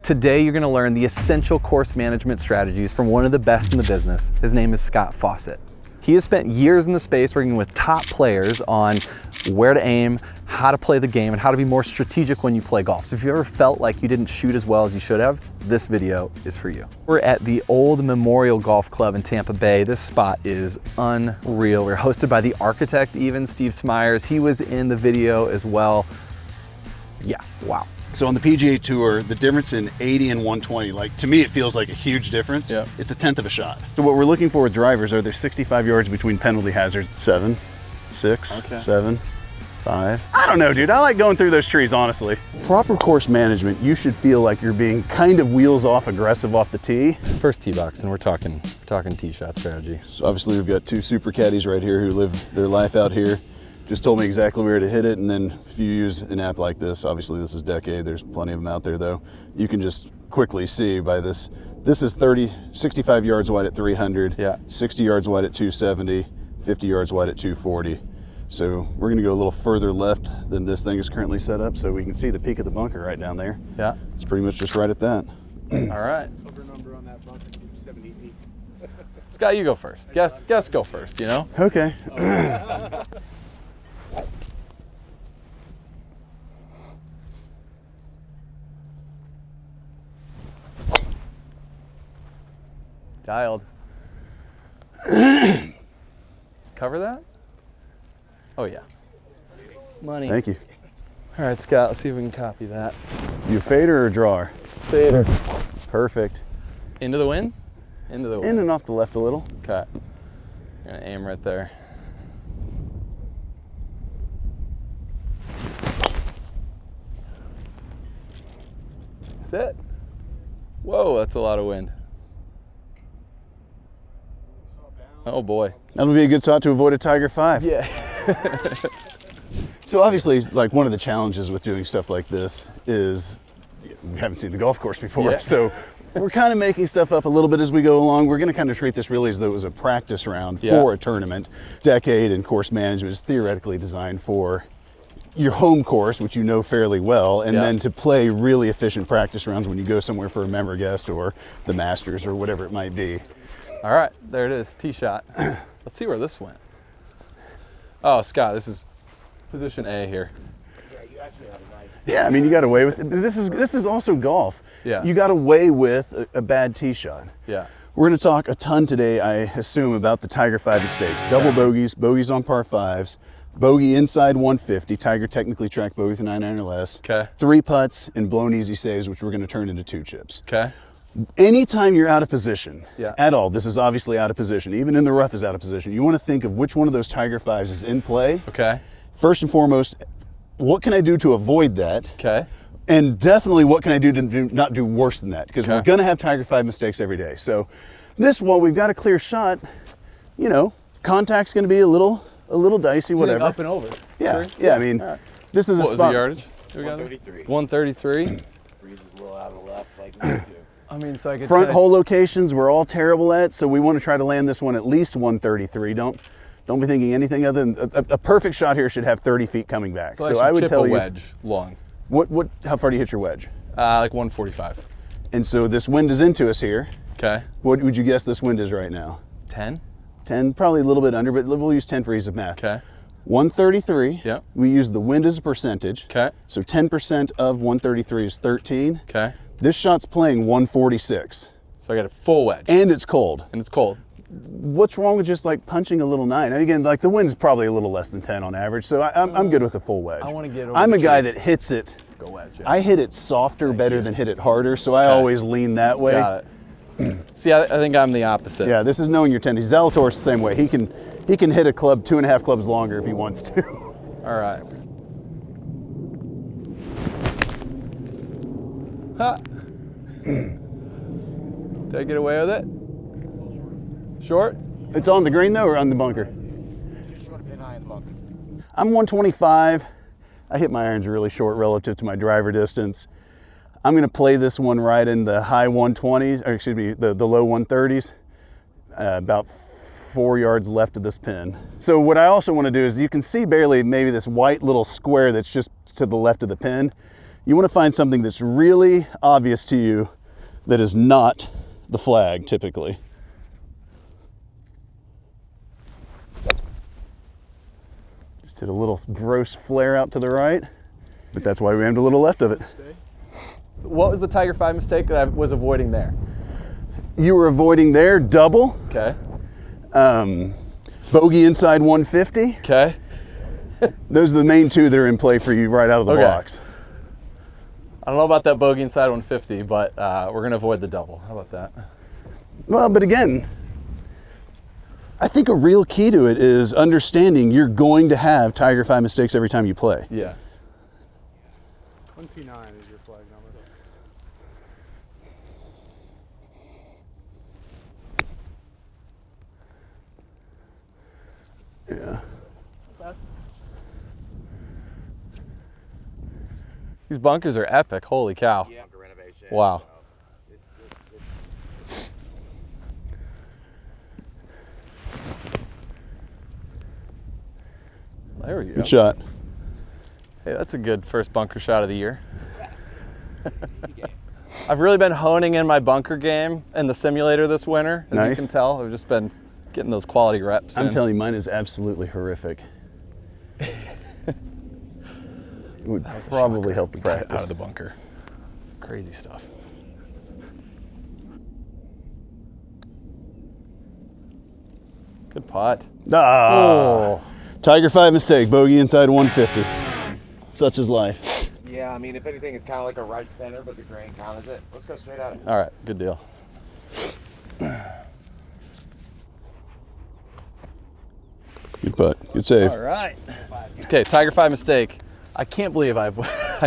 Today, you're gonna learn the essential course management strategies from one of the best in the business. His name is Scott Fawcett. He has spent years in the space working with top players on where to aim, how to play the game, and how to be more strategic when you play golf. So if you ever felt like you didn't shoot as well as you should have, this video is for you. We're at the Old Memorial Golf Club in Tampa Bay. This spot is unreal. We're hosted by the architect even, Steve Smeyers. He was in the video as well. Yeah, wow. So on the PGA Tour, the difference in 80 and 120, like to me, it feels like a huge difference. Yeah. It's a tenth of a shot. So what we're looking for with drivers are there's 65 yards between penalty hazards. 7, 6, 7, 5. I don't know, dude. I like going through those trees, honestly. Proper course management, you should feel like you're being kind of wheels off, aggressive off the tee. First tee box, and we're talking tee shot strategy. So obviously we've got two super caddies right here who live their life out here. Just told me exactly where to hit it, and then if you use an app like this, obviously this is Decade, there's plenty of them out there though, you can just quickly see by this. This is 65 yards wide at 300, yeah. 60 yards wide at 270, 50 yards wide at 240. So we're gonna go a little further left than this thing is currently set up, so we can see the peak of the bunker right down there. Yeah. It's pretty much just right at that. All right. Cover number on that bunker, 278. Scott, you go first. Guess go first, you know? Okay. Dialed. Cover that? Oh yeah. Money. Thank you. All right, Scott, let's see if we can copy that. You a fader or a drawer? Fader. Perfect. Into the wind? Into the wind. In and off the left a little. Okay. I'm gonna aim right there. Sit. Whoa, that's a lot of wind. Oh boy. That'll be a good shot to avoid a Tiger 5. Yeah. So obviously, like one of the challenges with doing stuff like this is we haven't seen the golf course before. Yeah. So we're kind of making stuff up a little bit as we go along. We're going to kind of treat this really as though it was a practice round for a tournament. Decade and course management is theoretically designed for your home course, which you know fairly well, and then to play really efficient practice rounds when you go somewhere for a member guest or the Masters or whatever it might be. All right, there it is, tee shot. Let's see where this went. Oh, Scott, this is position A here. Yeah, you actually have a nice. Yeah, I mean, you got away with it. This is also golf. Yeah. You got away with a bad tee shot. Yeah. We're going to talk a ton today, I assume, about the Tiger 5 mistakes. Double bogeys, bogeys on par 5s, bogey inside 150, Tiger technically tracked bogey with a 9 iron or less. Okay. 3 putts and blown easy saves, which we're going to turn into 2 chips. Okay. Anytime you're out of position Yeah. at all, this is obviously out of position, even in the rough is out of position, you want to think of which one of those Tiger 5s is in play. Okay. First and foremost, what can I do to avoid that? Okay. And definitely what can I do to not do worse than that? Because Okay. we're going to have Tiger 5 mistakes every day. So this, while we've got a clear shot, you know, contact's going to be a little dicey, whatever. Up and over. Yeah, Sure? yeah, I mean, All right. this is What a was the spot. yardage? We got it? 133. 133. Breeze is a little out of the left, like we do. I mean, so I could Front hole locations we're all terrible at, so we want to try to land this one at least 133. Don't be thinking anything other than a perfect shot here should have 30 feet coming back. So I would tell you, wedge long. how far do you hit your wedge? Like 145. And so this wind is into us here. Okay. What would you guess this wind is right now? 10. 10, probably a little bit under, but we'll use 10 for ease of math. Okay. 133. Yep. We use the wind as a percentage. Okay. So 10% of 133 is 13. Okay. This shot's playing 146. So I got a full wedge. And it's cold. And it's cold. What's wrong with just like punching a little 9? And again, like the wind's probably a little less than 10 on average, so I'm good with a full wedge. I want to get over I'm a the guy tree. that hits it. Go wedge. Yeah. I hit it softer better than hit it harder, so I always lean that way. Got it. See, I think I'm the opposite. Yeah, this is knowing your tendencies. Zalatoris the same way. He can hit a club 2.5 clubs longer if he wants to. All right. Ha. Did I get away with it? Short? It's on the green though, or on the bunker? Just want to pin high in the bunker. I'm 125. I hit my irons really short relative to my driver distance. I'm going to play this one right in the high 120s, or excuse me, the low 130s, about 4 yards left of this pin. So what I also want to do is, you can see barely maybe this white little square that's just to the left of the pin. You want to find something that's really obvious to you that is not the flag typically. Just did a little gross flare out to the right, but that's why we aimed a little left of it. What was the Tiger 5 mistake that I was avoiding there? You were avoiding there, double. Okay. Bogey inside 150. Okay. Those are the main two that are in play for you right out of the Okay. box. I don't know about that bogey inside 150, but we're going to avoid the double. How about that? Well, but again, I think a real key to it is understanding you're going to have Tiger 5 mistakes every time you play. Yeah. 29 is your flag number. Yeah. These bunkers are epic. Holy cow. Yeah, for renovation. Wow. There we go. Good shot. Hey, that's a good first bunker shot of the year. I've really been honing in my bunker game in the simulator this winter. As Nice. you can tell, I've just been getting those quality reps. I'm in. telling you, mine is absolutely horrific. It would probably help the Right out practice. of the bunker. Crazy stuff. Good putt. Ah, Oh, Tiger 5 mistake, bogey inside 150. Such is life. Yeah, I mean, if anything, it's kind of like a right center, but the grain counters it. Let's go straight at it. all right. Good deal. Good putt. Good save. All right. Okay, Tiger 5 mistake. I can't believe I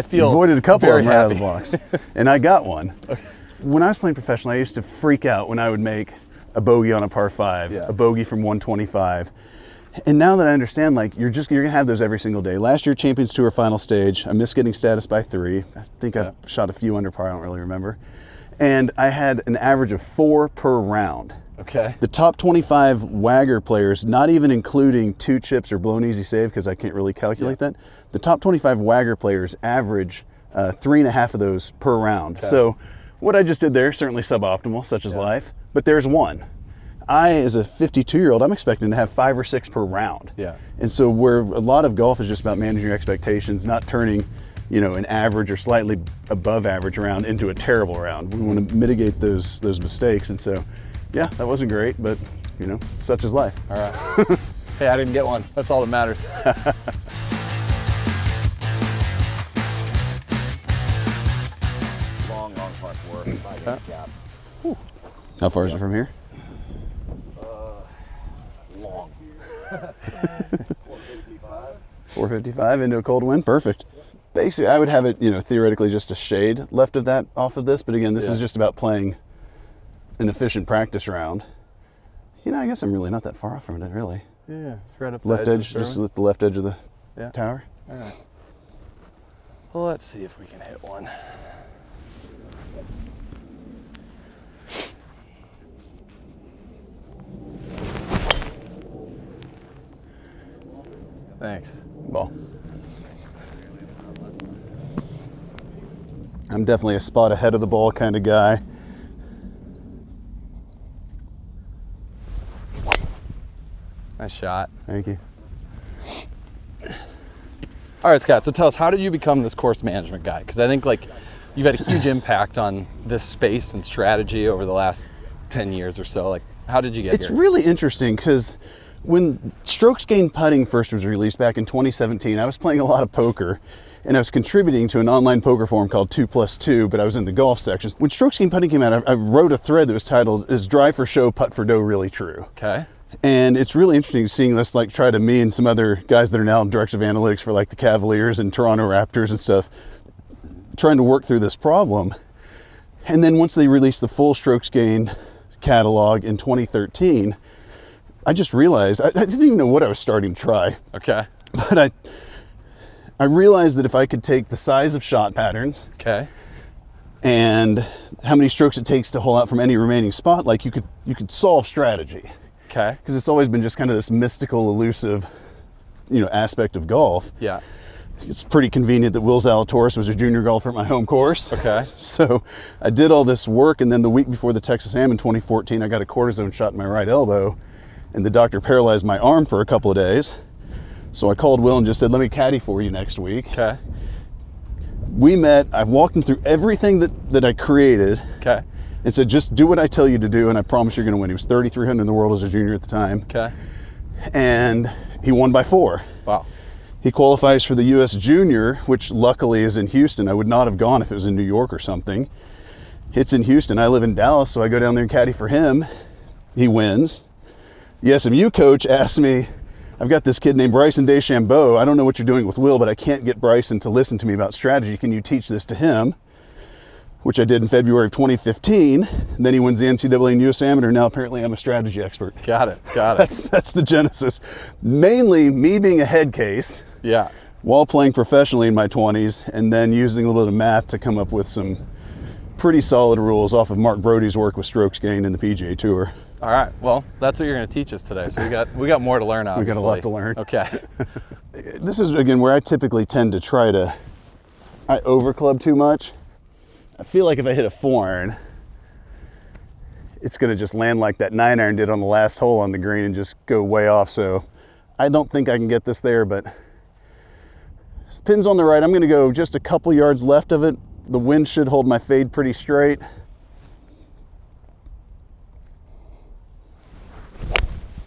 feel Avoided a couple of very them right out of happy. the box. And I got one. When I was playing professionally, I used to freak out when I would make a bogey on a par 5, Yeah. a bogey from 125. And now that I understand, like, you're gonna have those every single day. Last year, Champions Tour final stage, I missed getting status by 3. I think I shot a few under par, I don't really remember. And I had an average of 4 per round. Okay. The top 25 Wagger players, not even including 2 chips or blown easy save, because I can't really calculate that. The top 25 Wagger players average 3.5 of those per round. So what I just did there, certainly suboptimal, such as life, but there's one. I, as a 52-year-old, I'm expecting to have 5 or 6 per round. Yeah. And so where a lot of golf is just about managing your expectations, not turning, an average or slightly above average round into a terrible round. We want to mitigate those mistakes. And so, yeah, that wasn't great, but, such is life. All right. Hey, I didn't get one. That's all that matters. Long par 4. Gap. How far is it from here? Long. 455 into a cold wind, perfect. Basically, I would have it, theoretically just a shade left of that off of this, but again, this is just about playing an efficient practice round. I guess I'm really not that far off from it, really. Yeah, it's right up Left the edge, just at the left edge of the tower. All right. Well, let's see if we can hit one. Thanks. Ball. I'm definitely a spot ahead of the ball kind of guy. Nice shot. Thank you. All right, Scott, so tell us, how did you become this course management guy? Because I think you've had a huge impact on this space and strategy over the last 10 years or so. How did you get It's here? really interesting because when strokes gained putting first was released back in 2017, I was playing a lot of poker and I was contributing to an online poker forum called 2+2, but I was in the golf section. When strokes gained putting came out, I wrote a thread that was titled, "Is drive for show, putt for dough really true?" Okay. And it's really interesting seeing this, try to me and some other guys that are now in director of analytics for the Cavaliers and Toronto Raptors and stuff, trying to work through this problem. And then once they released the full strokes gained catalog in 2013, I just realized, I didn't even know what I was starting to try, Okay. but I realized that if I could take the size of shot patterns Okay. and how many strokes it takes to hole out from any remaining spot, you could solve strategy. Okay. Because it's always been just kind of this mystical, elusive, aspect of golf. Yeah. it's pretty convenient that Will Zalatoris was a junior golfer at my home course. Okay. So I did all this work, and then the week before the Texas Am in 2014, I got a cortisone shot in my right elbow, and the doctor paralyzed my arm for a couple of days. So I called Will and just said, let me caddy for you next week. Okay. We met, I walked him through everything that I created. Okay. And said, just do what I tell you to do, and I promise you're going to win. He was 3,300 in the world as a junior at the time. Okay. And he won by 4. Wow. He qualifies for the U.S. Junior, which luckily is in Houston. I would not have gone if it was in New York or something. It's in Houston. I live in Dallas, so I go down there and caddy for him. He wins. The SMU coach asked me, I've got this kid named Bryson DeChambeau. I don't know what you're doing with Will, but I can't get Bryson to listen to me about strategy. Can you teach this to him? Which I did in February of 2015. And then he wins the NCAA and US Amateur. Now apparently I'm a strategy expert. Got it. Got it. That's the genesis. Mainly me being a head case. Yeah. While playing professionally in my 20s, and then using a little bit of math to come up with some pretty solid rules off of Mark Brody's work with strokes gained in the PGA Tour. All right. Well, that's what you're going to teach us today. So we got more to learn, obviously. We got a lot to learn. Okay. This is, again, where I typically tend to I overclub too much. I feel like if I hit a 4-iron, it's going to just land like that 9-iron did on the last hole on the green and just go way off. So I don't think I can get this there, but pin's on the right. I'm going to go just a couple yards left of it. The wind should hold my fade pretty straight.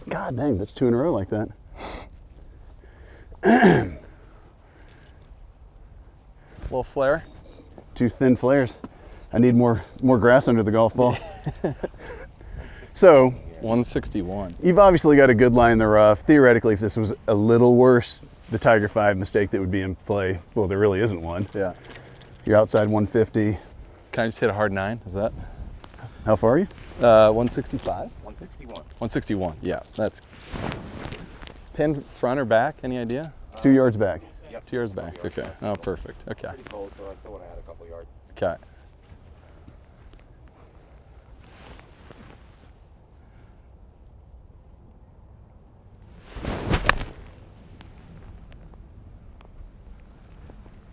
God dang, that's 2 in a row like that. Little flare. 2 thin flares. I need more grass under the golf ball. So 161. you've obviously got a good line in the rough. Theoretically, if this was a little worse, the Tiger 5 mistake that would be in play, well, there really isn't one. Yeah. You're outside 150. Can I just hit a hard 9? Is that? How far are you? 165. 161. 161. Yeah. That's pin front or back? Any idea? 2 yards back. Yep. 2 yards back. Okay. Oh, perfect. Okay. Pretty cold, so I still want to add a couple yards. Okay.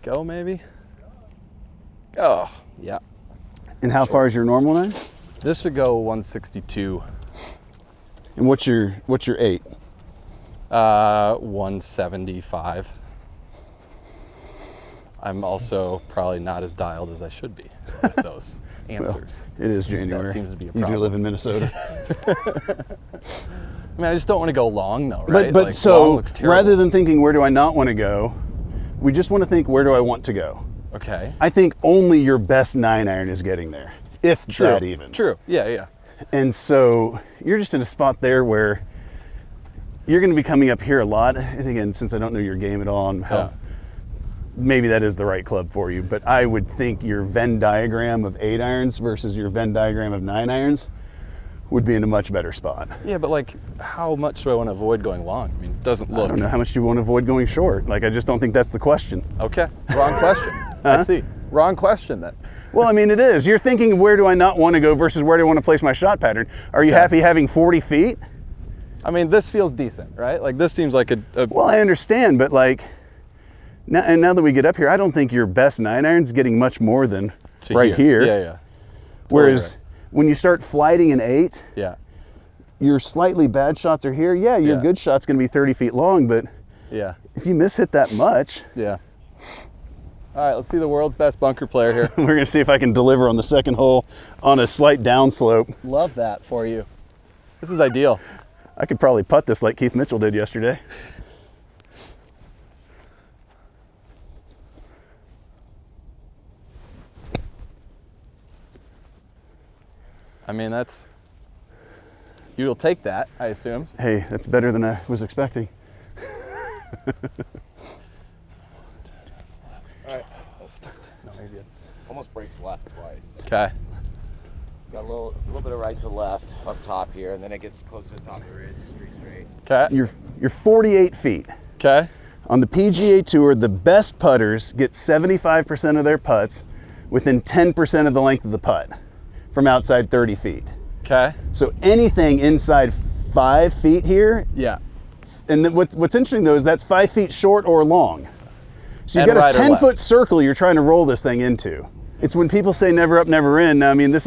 Go maybe? Oh, yeah. And how far is your normal 9? This should go 162. And what's your 8? 175. I'm also probably not as dialed as I should be with those answers. Well, it is January. That seems to be a You problem. do live in Minnesota. I mean, I just don't want to go long though, right? But like, so long looks terrible. rather than thinking where do I not want to go, we just want to think where do I want to go. Okay. I think only your best 9-iron is getting there, if True. that even. True. Yeah, yeah. And so you're just in a spot there where you're going to be coming up here a lot. And again, since I don't know your game at all and how maybe that is the right club for you, but I would think your Venn diagram of 8-irons versus your Venn diagram of 9-irons would be in a much better spot. Yeah, but like, how much do I want to avoid going long? I mean, it doesn't look. I don't know. How much do you want to avoid going short? Like, I just don't think that's the question. Okay. Wrong question. I see. Wrong question then. Well, I mean, it is. You're thinking, where do I not want to go versus where do I want to place my shot pattern? Are you happy having 40 feet? I mean, this feels decent, right? Like, this seems like a Well, I understand, but like, now that we get up here, I don't think your best 9-iron's getting much more than to right here. Yeah, yeah. Whereas when you start flighting an 8, Yeah. your slightly bad shots are here. Yeah, your good shot's going to be 30 feet long, but Yeah. if you miss hit that much, Yeah. All right, let's see the world's best bunker player here. we're going to see if I can deliver on the second hole on a slight downslope. Love that for you. This is ideal. I could probably putt this like Keith Mitchell did yesterday. I mean, you'll take that, I assume. Hey, that's better than I was expecting. All right. Almost breaks left twice. Okay. Got a little bit of right to left up top here, and then it gets close to the top of the ridge, straight. Okay. You're 48 feet. Okay. On the PGA Tour, the best putters get 75% of their putts within 10% of the length of the putt from outside 30 feet. Okay. So anything inside 5 feet here, Yeah. and what's interesting though is that's 5 feet short or long. So you've And got a right or 10-foot left. circle you're trying to roll this thing into. It's when people say never up, never in. Now, I mean, it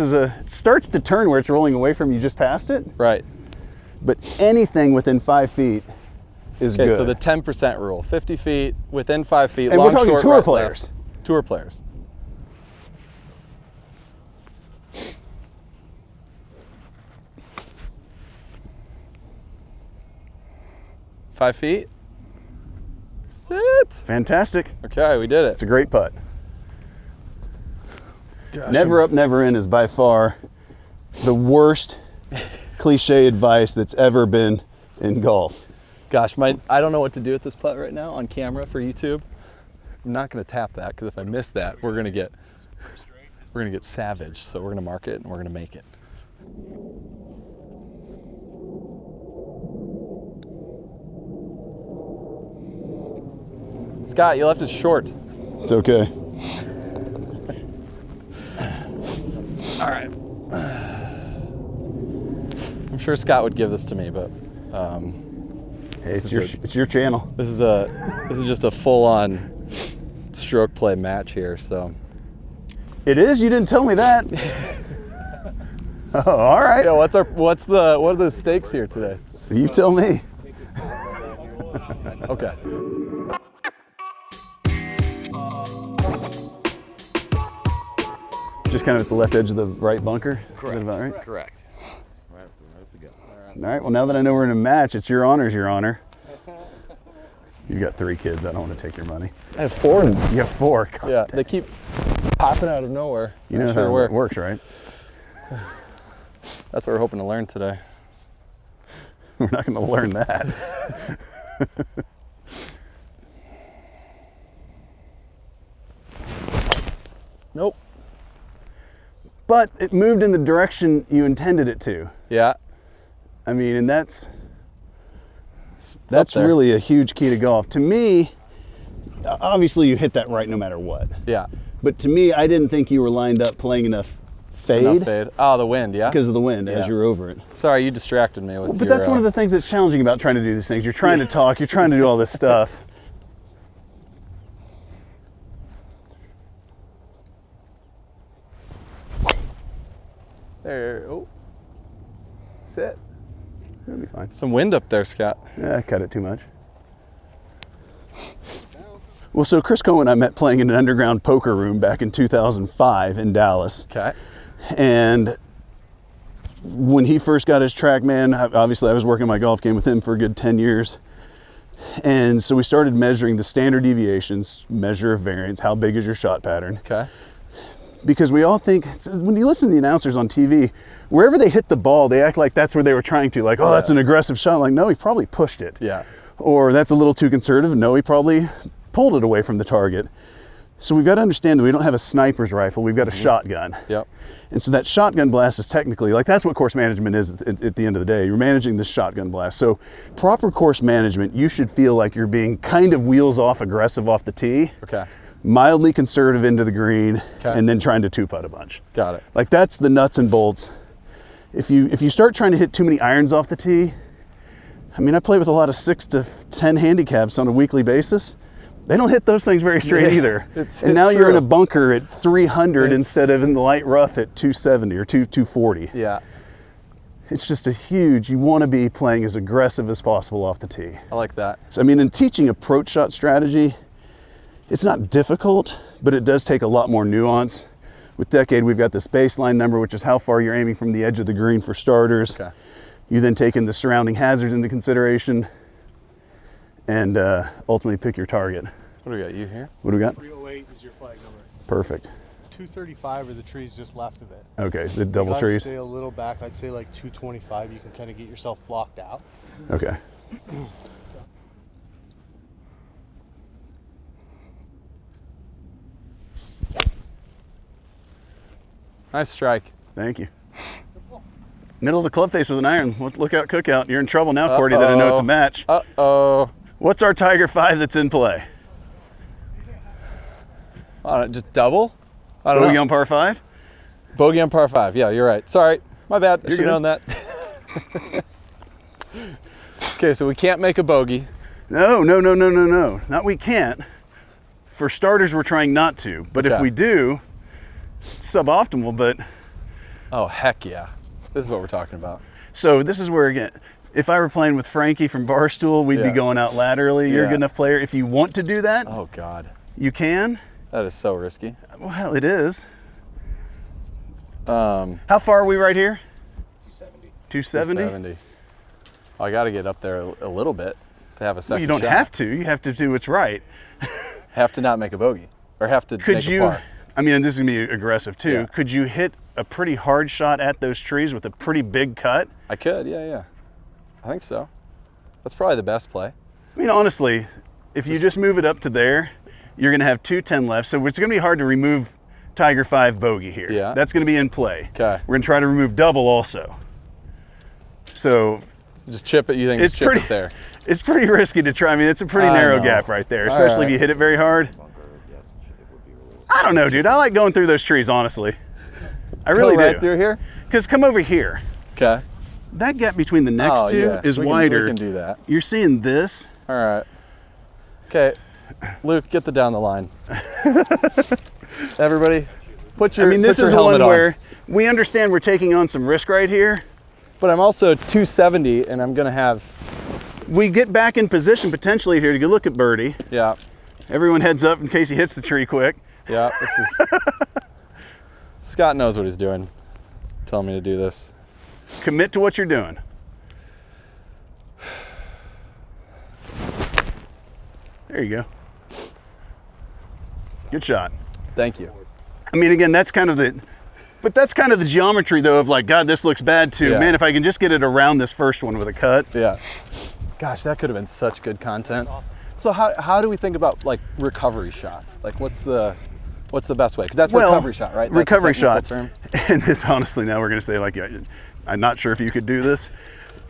starts to turn where it's rolling away from you just past it. Right. But anything within 5 feet is Okay, good. so the 10% rule, 50 feet, within 5 feet, And long, we're talking short, tour right, players. left. Tour players. Five feet. Sit. Fantastic. Okay, we did it. It's a great putt. Gosh, Never up, never in is by far the worst cliche advice that's ever been in golf. Gosh, I don't know what to do with this putt right now on camera for YouTube. I'm not going to tap that because if I miss that, we're going to get savage. So we're going to mark it and we're going to make it. Scott, you left it short. It's okay. All right. I'm sure Scott would give this to me, but Hey, it's your channel. this is just a full-on stroke play match here. So It is? You didn't tell me that. Oh, all right. yeah, what are the stakes here today? You tell me. Okay. Just kind of at the left edge of the right bunker? Correct. Is that about right? Correct. Right up the gut. All right, well, now that I know we're in a match, it's your honors, your honor. You got 3 kids. I don't want to take your money. I have 4. You have 4. God, Yeah, they keep popping out of nowhere. you know Not sure how where. it works, right? That's what we're hoping to learn today. We're not going to learn that. Nope. But it moved in the direction you intended it to. Yeah. I mean, and that's up there. really a huge key to golf. To me, obviously you hit that right no matter what. Yeah. But to me, I didn't think you were lined up playing enough fade Enough fade. Oh, the wind. Yeah. because of the wind as Yeah. you were over it. Sorry, you distracted me with. But your, that's one of the things that's challenging about trying to do these things. You're trying to talk, you're trying to do all this stuff. There. Oh. Sit. That'll be fine. Some wind up there, Scott. Yeah, I cut it too much. Well, so Chris Cohen and I met playing in an underground poker room back in 2005 in Dallas. Okay. And when he first got his TrackMan, obviously I was working my golf game with him for a good 10 years. And so we started measuring the standard deviations, measure of variance, how big is your shot pattern. Okay. Because we all think, when you listen to the announcers on TV, wherever they hit the ball, they act like that's where they were trying to. Like, oh, that's an aggressive shot. Like, no, he probably pushed it. Yeah. Or that's a little too conservative. No, he probably pulled it away from the target. So we've got to understand that we don't have a sniper's rifle, we've got a shotgun. Yep. And so that shotgun blast is technically, like that's what course management is at the end of the day. You're managing this shotgun blast. So proper course management, you should feel like you're being kind of wheels off aggressive off the tee, Okay. mildly conservative into the green, Okay. and then trying to two-putt a bunch. Got it. Like that's the nuts and bolts. If you start trying to hit too many irons off the tee, I mean, I play with a lot of 6 to 10 handicaps on a weekly basis. They don't hit those things very straight Yeah, either. it's And now you're true. in a bunker at 300 instead of in the light rough at 270 or 240. Yeah. It's just you want to be playing as aggressive as possible off the tee. I like that. So, I mean, in teaching approach shot strategy, it's not difficult, but it does take a lot more nuance. With Decade, we've got this baseline number, which is how far you're aiming from the edge of the green for starters. Okay. You then take in the surrounding hazards into consideration and ultimately pick your target. What do we got? You here? What do we got? 308 is your flag number. Perfect. 235 are the trees just left of it. Okay, the double You gotta trees. Stay a little back. I'd say like 225. You can kind of get yourself blocked out. Okay. Nice strike. Thank you. Middle of the club face with an iron. Look out, cookout. You're in trouble now, Cordie, that I know it's a match. Uh-oh. What's our Tiger 5 that's in play? Just double? I don't Bogey know. on par 5? Bogey on par 5. Yeah, you're right. Sorry. My bad. I You're should have known that. Okay, so we can't make a bogey. No. Not we can't. For starters, we're trying not to, but if Okay. we do, it's suboptimal, but Oh, heck yeah. This is what we're talking about. so this is where, again, if I were playing with Frankie from Barstool, we'd be Yeah. going out laterally. You're a Yeah. good enough player. If you want to do that, Oh, God. you can. That is so risky. Well, it is. Um, How far are we right here? 270. 270? 270. I got to get up there a little bit to have a second Well, you don't shot. have to. You have to do what's right. Have to not make a bogey. Or have to Could make you, a par. I mean, and this is going to be aggressive too. Yeah. Could you hit a pretty hard shot at those trees with a pretty big cut? I could, yeah. I think so. That's probably the best play. I mean, honestly, if you just move it up to there, you're going to have 210 left. So it's going to be hard to remove Tiger 5 bogey here. Yeah. That's going to be in play. Okay. We're going to try to remove double also. So Just chip it, you think it's just chip pretty it there. It's pretty risky to try. I mean, it's a pretty I narrow know. gap right there, All especially right. if you hit it very hard. Bunker, yes, it would be really. I don't know, dude. I like going through those trees, honestly. I really Go right do. through here? Because come over here. Okay. That gap between the next Oh, two yeah. is We can- wider. We can do that. You're seeing this. All right. Okay. Luke, get the down the line. Everybody, put your I mean, this put your is helmet one on. where we understand we're taking on some risk right here. But I'm also 270, and I'm going to have, We get back in position potentially here to go look at birdie. yeah, Everyone heads up in case he hits the tree quick. yeah. This is, Scott knows what he's doing. Telling me to do this. Commit to what you're doing. There you go. Good shot. Thank you. I mean, again, that's kind of the geometry though of like, God, this looks bad too. Yeah. Man, if I can just get it around this first one with a cut. Yeah. Gosh, that could have been such good content. So how do we think about like recovery shots? Like what's the best way? Because that's recovery shot, right? That's the Recovery technical shot. term. And this, honestly, now we're going to say like, yeah, I'm not sure if you could do this.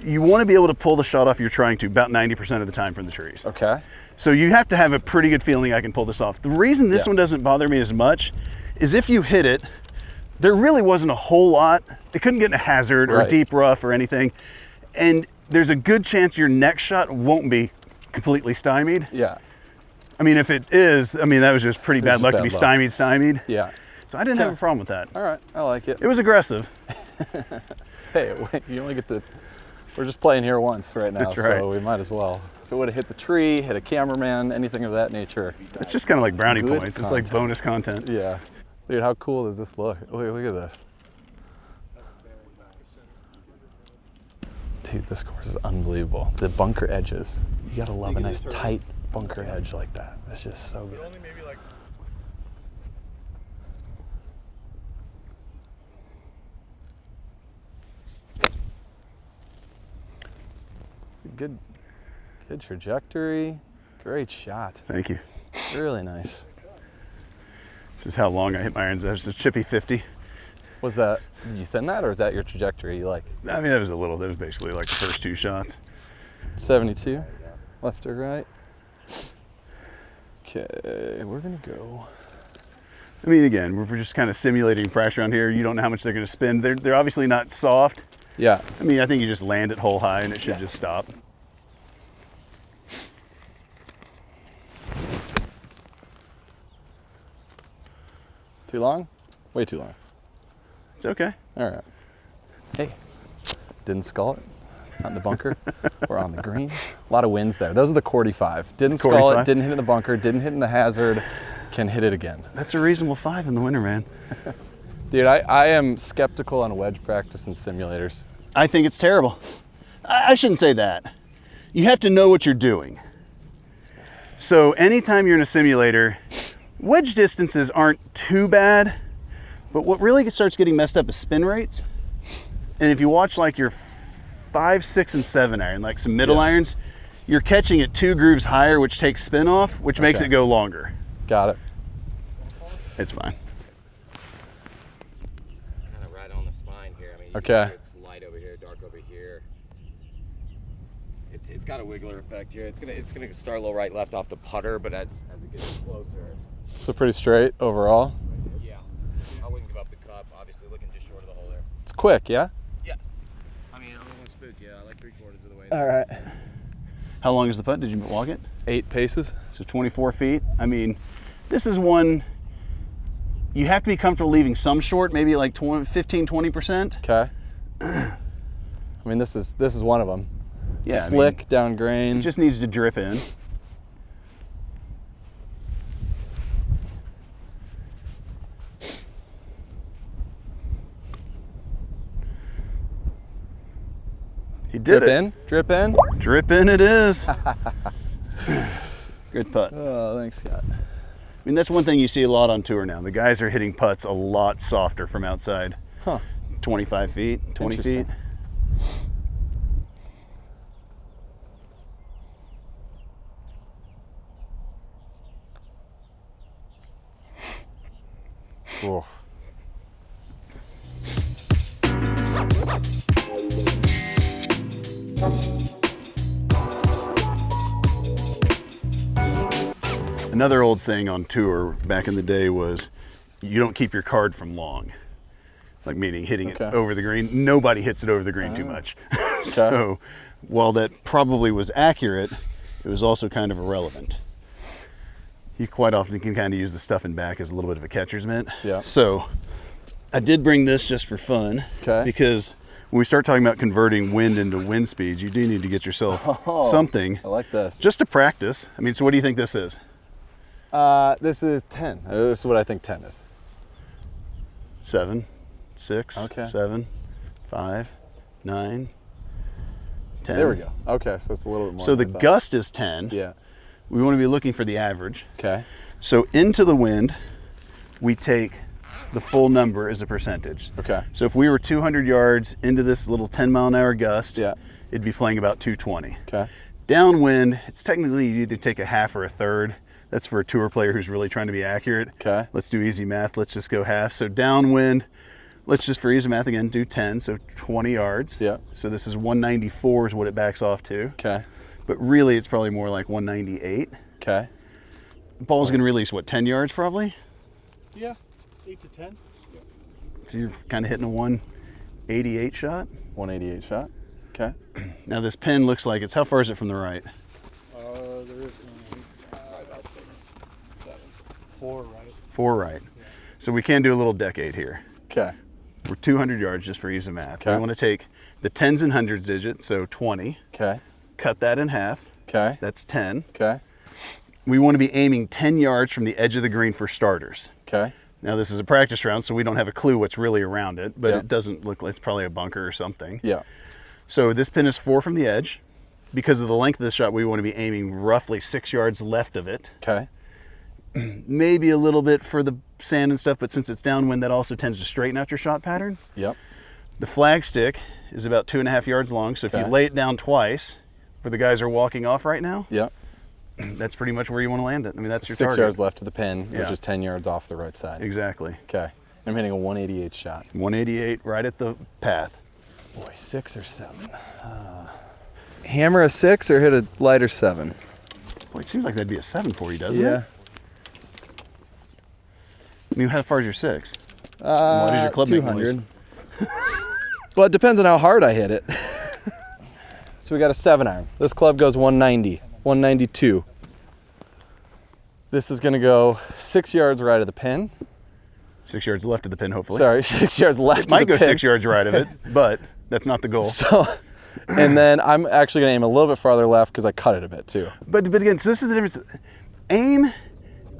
You want to be able to pull the shot off you're trying to about 90% of the time from the trees. Okay. So you have to have a pretty good feeling I can pull this off. The reason this Yeah. one doesn't bother me as much is if you hit it, there really wasn't a whole lot. It couldn't get in a hazard or Right. deep rough or anything. And there's a good chance your next shot won't be completely stymied. Yeah. I mean, if it is, I mean, that was just pretty bad just luck to bad be luck. stymied. Yeah. So I didn't have Okay. a problem with that. All right. I like it. It was aggressive. Hey, wait, you only get to. We're just playing here once right now, That's right. so we might as well. If it would have hit the tree, hit a cameraman, anything of that nature. It's just kind of like brownie Good points. It's like content. bonus content. Yeah. Dude, how cool does this look? Look at this. Dude, this course is unbelievable. The bunker edges. You gotta love a nice tight bunker edge like that. It's just so good. Good trajectory. Great shot. Thank you. Really nice. This is how long I hit my irons. That was a chippy 50. Was that, did you thin that or is that your trajectory? You like I mean, that was a little. That was basically like the first two shots. 72, left or right? Okay, we're gonna go. I mean, again, we're just kind of simulating pressure on here. You don't know how much they're going to spin. They're obviously not soft. Yeah, I mean, I think you just land it hole high and it should just stop. too long? Way too long. It's okay. All right. Hey, didn't skull it. Not in the bunker. We're on the green. A lot of wins there. Those are the Cordie 5. Didn't skull Cordie it, 5. didn't hit in the bunker, didn't hit in the hazard, can hit it again. That's a reasonable 5 in the winter, man. Dude, I am skeptical on wedge practice and simulators. I think it's terrible. I shouldn't say that. You have to know what you're doing. So anytime you're in a simulator, wedge distances aren't too bad, but what really starts getting messed up is spin rates. And if you watch like your 5, 6, and 7 iron, like some middle irons, you're catching it 2 grooves higher, which takes spin off, which makes Okay. it go longer. Got it. It's fine. Kind of right on the spine here. I mean, you Okay. can see it's light over here, dark over here. It's got a wiggler effect here. It's gonna start a little right, left off the putter, but as it gets closer, So pretty straight overall. yeah, I wouldn't give up the cup. Obviously, looking just short of the hole there. It's quick, yeah? Yeah, I mean, I don't want to spook. Yeah, I like 3/4 of the way. All right. How long is the putt? Did you walk it? 8 paces. So 24 feet. I mean, This is one you have to be comfortable leaving some short, maybe like 15-20%. Okay. I mean, this is one of them. Yeah, Slick, down grain. It just needs to drip in. He did Drip it. in? Drip in? Drip in it is. Good putt. Oh, thanks, Scott. I mean, that's one thing you see a lot on tour now. The guys are hitting putts a lot softer from outside. Huh. 25 feet, 20 feet. Interesting. Whoa. Another old saying on tour back in the day was, you don't keep your card from long. Like meaning hitting it over the green. Nobody hits it over the green too much. So while that probably was accurate, it was also kind of irrelevant. You quite often can kind of use the stuff in back as a little bit of a catcher's mitt. Yeah. So I did bring this just for fun. Okay. Because when we start talking about converting wind into wind speeds, you do need to get yourself something. I like this. Just to practice. I mean, so what do you think this is? This is 10. This is what I think 10 is. 7, 6, Okay. 7, 5, 9, 10. There we go. Okay, so it's a little bit more. So the than I thought. gust is 10. Yeah. We want to be looking for the average. Okay. So into the wind, we take the full number as a percentage. Okay. So if we were 200 yards into this little 10-mile-an-hour gust, Yeah. it'd be playing about 220. Okay. Downwind, it's technically you either take a half or a third. That's for a tour player who's really trying to be accurate. Okay. Let's do easy math. Let's just go half. So downwind, let's just for easy math again, do 10, so 20 yards. Yeah. So this is 194 is what it backs off to. Okay. But really it's probably more like 198. Okay. Ball's going to release, what, 10 yards probably? Yeah, 8 to 10. So you're kind of hitting a 188 shot. 188 shot. Okay. Now this pin looks like it's, how far is it from the right? There is about 6, 7, 4 right. 4 right. So we can do a little decade here. Okay. We're 200 yards just for ease of math. Okay. We want to take the tens and hundreds digits, so 20, Okay. cut that in half. Okay. That's 10. Okay. We want to be aiming 10 yards from the edge of the green for starters. Okay. Now this is a practice round, so we don't have a clue what's really around it, but Yeah. it doesn't look like it's probably a bunker or something. Yeah. So this pin is 4 from the edge. Because of the length of the shot, we want to be aiming roughly 6 yards left of it. Okay. Maybe a little bit for the sand and stuff, but since it's downwind, that also tends to straighten out your shot pattern. Yep. The flag stick is about 2.5 yards long, so if you Okay. lay it down twice, where the guys are walking off right now, Yep. that's pretty much where you want to land it. I mean, that's your 6 target. yards left to the pin, Yeah. which is 10 yards off the right side. Exactly. Okay. I'm hitting a 188 shot. 188 right at the path. Boy, 6 or 7. Hammer a 6 or hit a lighter 7? Boy, it seems like that'd be a 7 for you, doesn't it? Yeah. I mean, how far is your 6? What is your club make noise? 200. But it depends on how hard I hit it. So we got a 7 iron. This club goes 190, 192. This is gonna go 6 yards right of the pin. 6 yards left of the pin, hopefully. Sorry, 6 yards left It might of the go pin. 6 yards right of it, but that's not the goal. So, and then I'm actually gonna aim a little bit farther left because I cut it a bit too. But again, so this is the difference. Aim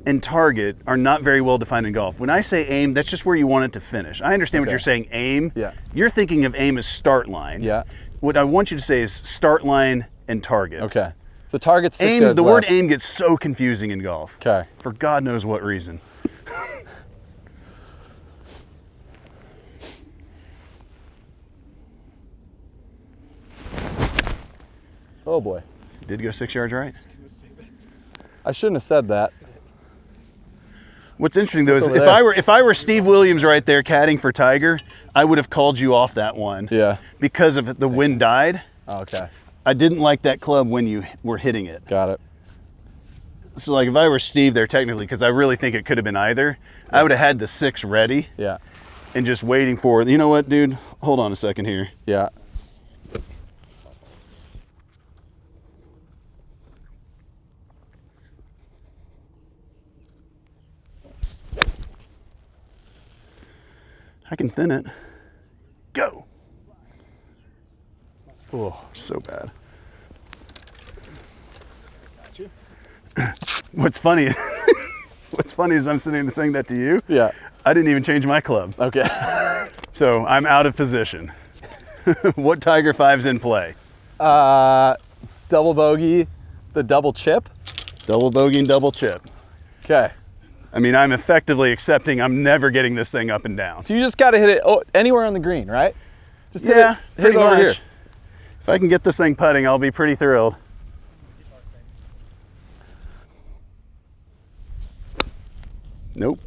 and target are not very well defined in golf. When I say aim, that's just where you want it to finish. I understand what Okay. you're saying, aim. Yeah. You're thinking of aim as start line. Yeah. What I want you to say is start line and target. Okay. The target's 6 Aim, yards the left. word aim gets so confusing in golf. Okay. For God knows what reason. Oh boy. Did go 6 yards right. I shouldn't have said that. What's interesting though is over if there. I were Steve Williams right there caddying for Tiger, I would have called you off that one. Yeah. Because of the wind died. Okay. I didn't like that club when you were hitting it. Got it. So like if I were Steve there technically, because I really think it could have been either, I would have had the 6 ready Yeah. and just waiting for, you know what, dude? Hold on a second here. Yeah. I can thin it. Go. Oh, So bad. What's funny is I'm sitting and saying that to you. yeah. I didn't even change my club. Okay. So I'm out of position. What Tiger 5's in play? Double bogey, the double chip. Double bogey and double chip. Okay. I mean, I'm effectively accepting I'm never getting this thing up and down. So you just got to hit it anywhere on the green, right? Just hit Yeah, hit pretty it over much. here. If I can get this thing putting, I'll be pretty thrilled. Nope.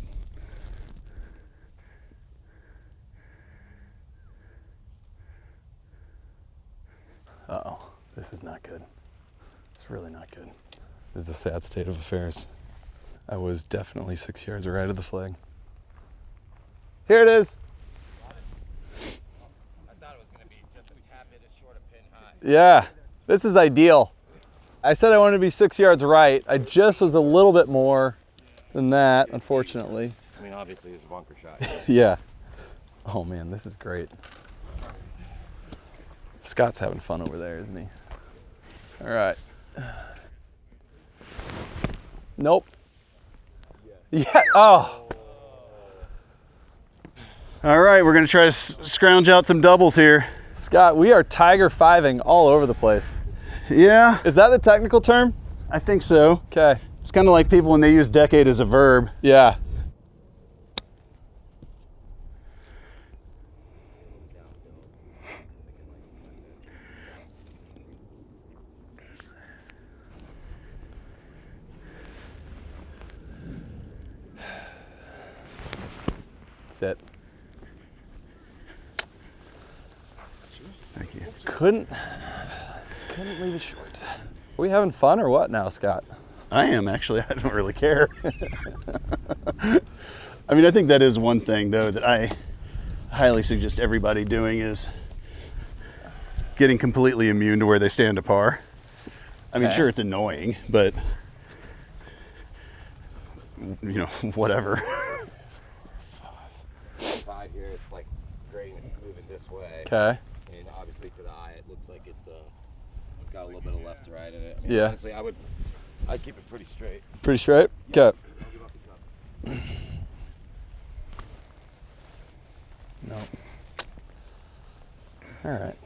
Uh-oh, this is not good. It's really not good. This is a sad state of affairs. I was definitely 6 yards right of the flag. Here it is. I thought it was going to be just a tad bit short of pin high. Yeah, this is ideal. I said I wanted to be 6 yards right. I just was a little bit more than that, unfortunately. I mean, obviously, it's a bunker shot. Yeah. Oh man, this is great. Scott's having fun over there, isn't he? All right. Nope. Yeah. Oh. All right, we're going to try to scrounge out some doubles here. Scott, we are Tiger 5ing all over the place. Yeah, Is that the technical term? I think so. Okay. It's kind of like people when they use decade as a verb. Yeah. That's it. Thank you. Couldn't leave it short. Are we having fun or what now, Scott? I am actually. I don't really care. I mean, I think that is one thing, though, that I highly suggest everybody doing is getting completely immune to where they stand to par. I mean, Okay. sure, it's annoying, but, you know, whatever. 5 here, it's like grading is moving this way. Okay. And obviously, to the eye, it looks like it's got a little bit of left to right in it. I mean, Yeah. honestly, I'd keep it pretty straight. Pretty straight? Okay. Don't give up the cup. No. All right.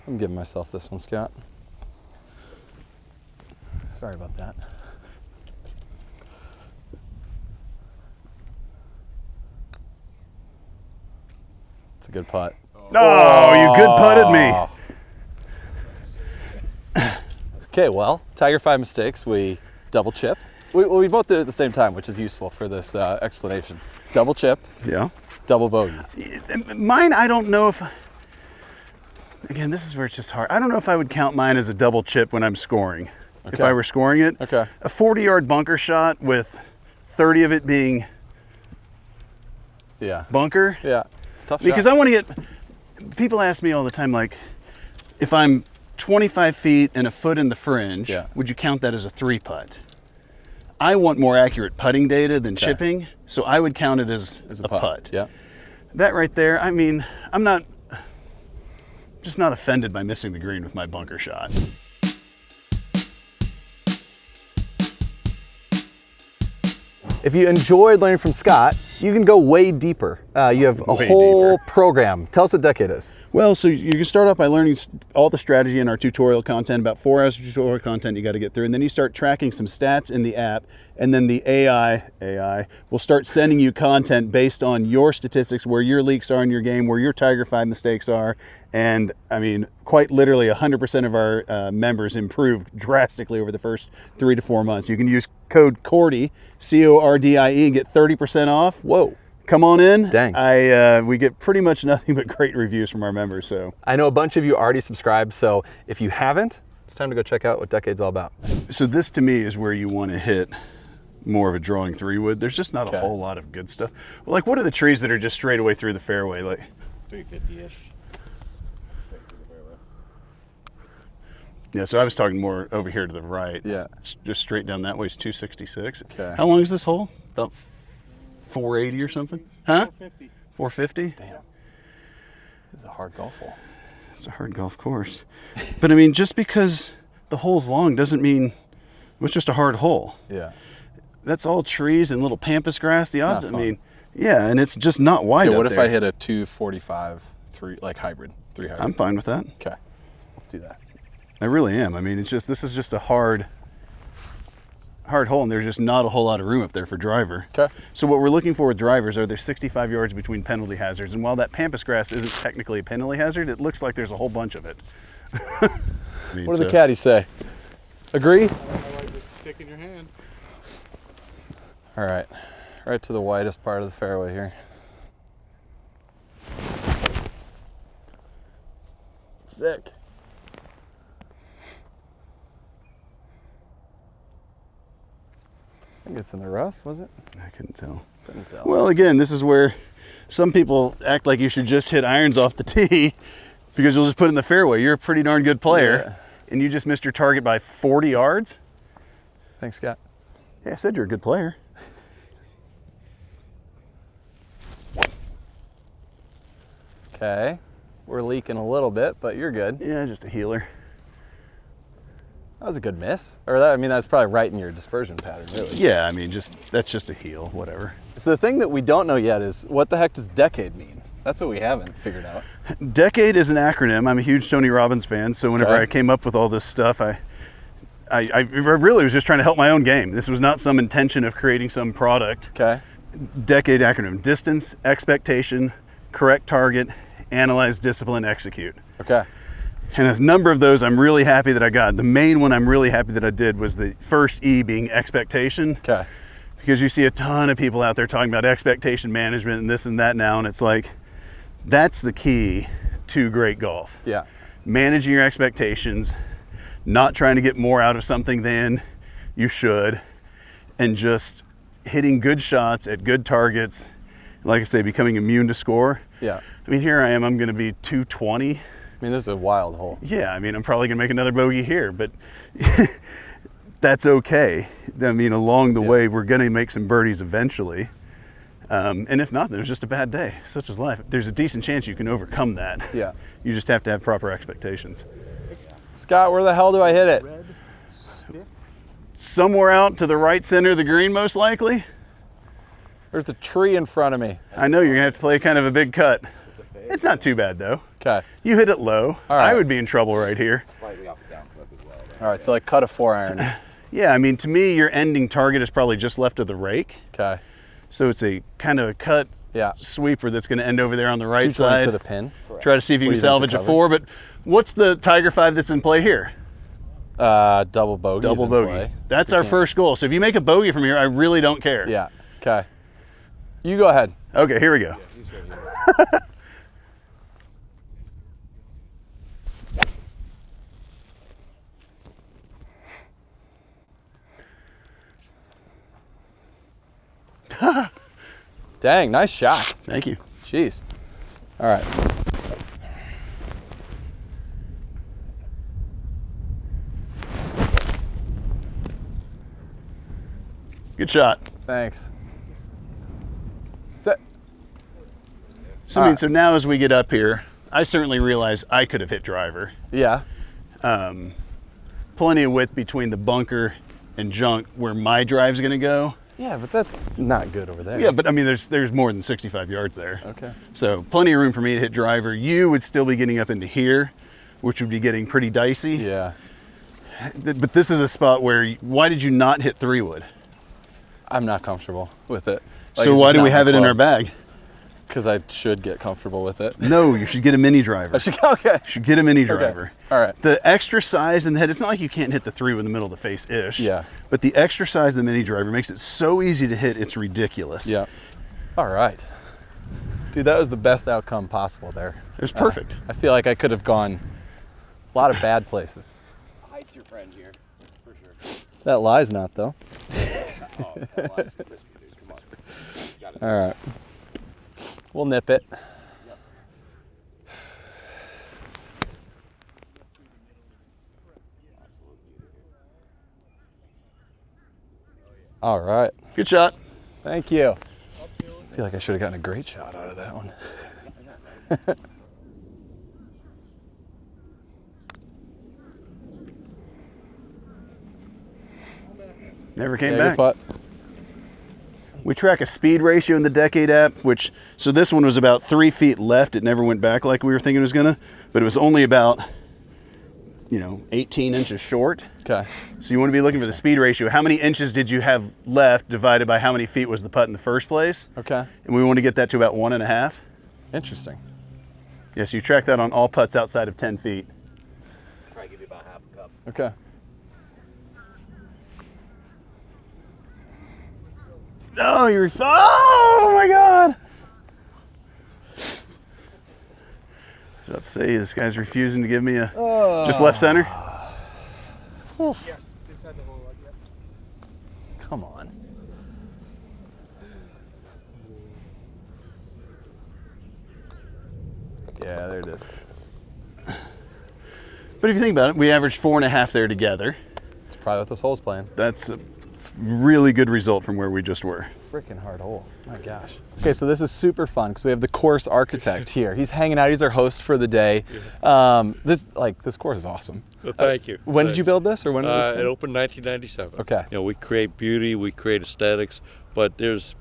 I'm giving myself this one, Scott. Sorry about that. It's a good putt. Oh, you good putted me. Okay, well, Tiger 5 mistakes. We double chipped. We both did it at the same time, which is useful for this explanation. Double chipped, Yeah. double bogey. Mine, I don't know if, again, this is where it's just hard. I don't know if I would count mine as a double chip when I'm scoring. If Okay. I were scoring it. Okay. A 40-yard bunker shot with 30 of it being Yeah. bunker. Yeah. It's a tough Because shot. I want to get, people ask me all the time, like, if I'm 25 feet and a foot in the fringe, Yeah. would you count that as a 3-putt? I want more accurate putting data than chipping, so I would count it as a putt. Yeah. That right there, I mean, I'm just not offended by missing the green with my bunker shot. If you enjoyed learning from Scott, you can go way deeper. You have a Way whole deeper. program. Tell us what Decade is. Well, so you can start off by learning all the strategy in our tutorial content, about 4 hours of tutorial content you got to get through, and then you start tracking some stats in the app, and then the AI will start sending you content based on your statistics, where your leaks are in your game, where your Tiger 5 mistakes are, and I mean, quite literally 100% of our members improved drastically over the first 3 to 4 months. You can use code Cordie, C-O-R-D-I-E, and get 30% off. Whoa. Come on in. Dang. We get pretty much nothing but great reviews from our members. So I know a bunch of you already subscribed, so if you haven't, it's time to go check out what Decade's all about. this to me is where you want to hit more of a drawing 3-wood. There's just not Okay. a whole lot of good stuff. Well, like, what are the trees that are just straight away through the fairway? Like, 350-ish. yeah, so I was talking more over here to the right. Yeah. It's just straight down that way is 266. Okay. How long is this hole? About 480 or something? Huh? 450. 450. Damn. It's a hard golf hole. It's a hard golf course. But I mean, just because the hole's long doesn't mean it's just a hard hole. Yeah. That's all trees and little pampas grass. The odds, I fun. mean, yeah, and it's just not wide Okay, what up if there. I hit a 245, 3, like hybrid, 3 hybrid? I'm fine with that. Okay, let's do that. I really am. I mean, this is just a hard hole, and there's just not a whole lot of room up there for driver. Okay. So what we're looking for with drivers are there's 65 yards between penalty hazards, and while that pampas grass isn't technically a penalty hazard, it looks like there's a whole bunch of it. I mean, What do the caddies say? Agree? I like the stick in your hand. All right, right to the widest part of the fairway here. Sick. I think it's in the rough, was it? I couldn't tell. Couldn't tell. Well, again, this is where some people act like you should just hit irons off the tee because you'll just put it in the fairway. You're a pretty darn good player, and you just missed your target by 40 yards. Thanks, Scott. Yeah, I said you're a good player. Okay, we're leaking a little bit, but you're good. Yeah, just a healer. That was a good miss. Or that, I mean, that's probably right in your dispersion pattern, really. Yeah, I mean, that's just a heel, whatever. So the thing that we don't know yet is what the heck does decade mean? That's what we haven't figured out. Decade is an acronym. I'm a huge Tony Robbins fan, so whenever Okay. I came up with all this stuff, I really was just trying to help my own game. This was not some intention of creating some product. Okay. Decade acronym: distance, expectation, correct target, analyze, discipline, execute. Okay. And a number of those I'm really happy that I got. The main one I'm really happy that I did was the first E, being expectation. Okay. Because you see a ton of people out there talking about expectation management and this and that now, and it's like, that's the key to great golf. Yeah. Managing your expectations, not trying to get more out of something than you should, and just hitting good shots at good targets. Like I say, becoming immune to score. Yeah. I mean, here I am, I'm gonna be 220. I mean, this is a wild hole. Yeah, I mean, I'm probably gonna make another bogey here, but that's okay. I mean, along the way, we're gonna make some birdies eventually. And if not, there's just a bad day, such is life. There's a decent chance you can overcome that. Yeah. You just have to have proper expectations. Scott, where the hell do I hit it? Red stick. Somewhere out to the right center of the green, most likely. There's a tree in front of me. I know you're gonna have to play kind of a big cut. It's not too bad though. Okay. You hit it low. All right. I would be in trouble right here. Slightly off the downslope as well. All right, so I cut a 4-iron. Yeah, I mean, to me, your ending target is probably just left of the rake. Okay. So it's a kind of a cut Yeah. sweeper that's going to end over there on the right 220 side. to the pin. Try to see if you What can do you think salvage to a cover? 4. But what's the Tiger 5 that's in play here? Double bogey. Double bogey. That's our first goal. So if you make a bogey from here, I really don't care. Yeah. Okay. You go ahead. Okay, here we go. Dang, nice shot. Thank you. Jeez. All right. Good shot. Thanks. Set. So, I mean, so now as we get up here, I certainly realize I could have hit driver. Yeah. Plenty of width between the bunker and junk where my drive's going to go. Yeah, but that's not good over there. Yeah, but I mean, there's more than 65 yards there. Okay. So plenty of room for me to hit driver. You would still be getting up into here, which would be getting pretty dicey. Yeah. But this is a spot where, why did you not hit 3-wood? I'm not comfortable with it. So why do we have it in our bag? Because I should get comfortable with it. No, you should get a mini driver. I should, okay. You should get a mini driver. All right. The extra size in the head, it's not like you can't hit the 3 with the middle of the face-ish. Yeah. But the extra size of the mini driver makes it so easy to hit, it's ridiculous. Yeah. All right. Dude, that was the best outcome possible there. It was perfect. I feel like I could have gone a lot of bad places. Height's your friend here, for sure. That lie's not, though. Oh, that line's crispy, dude. Come on. Got it. All right. We'll nip it. All right. Good shot. Thank you. feel like I should have gotten a great shot out of that one. Never came Yeah, back. good putt. We track a speed ratio in the Decade app, so this one was about 3 feet left. It never went back like we were thinking it was gonna, but it was only about, 18 inches short. Okay. So you want to be looking for the speed ratio. How many inches did you have left divided by how many feet was the putt in the first place? Okay. And we want to get that to about 1.5. Interesting. Yeah, so you track that on all putts outside of 10 feet. Probably give you about half a cup. Okay. Oh, oh my God. So let's see, this guy's refusing to give me a, just left center? Yes, inside the hole. Yep. Come on. Yeah, there it is. But if you think about it, we averaged 4.5 there together. It's probably what this hole's playing. That's a really good result from where we just were. Freaking hard hole. My gosh. Okay, so this is super fun because we have the course architect here. He's hanging out. He's our host for the day. This course is awesome. Well, thank you. When did you build this, or when was It opened 1997. Okay. We create beauty, we create aesthetics, but there's,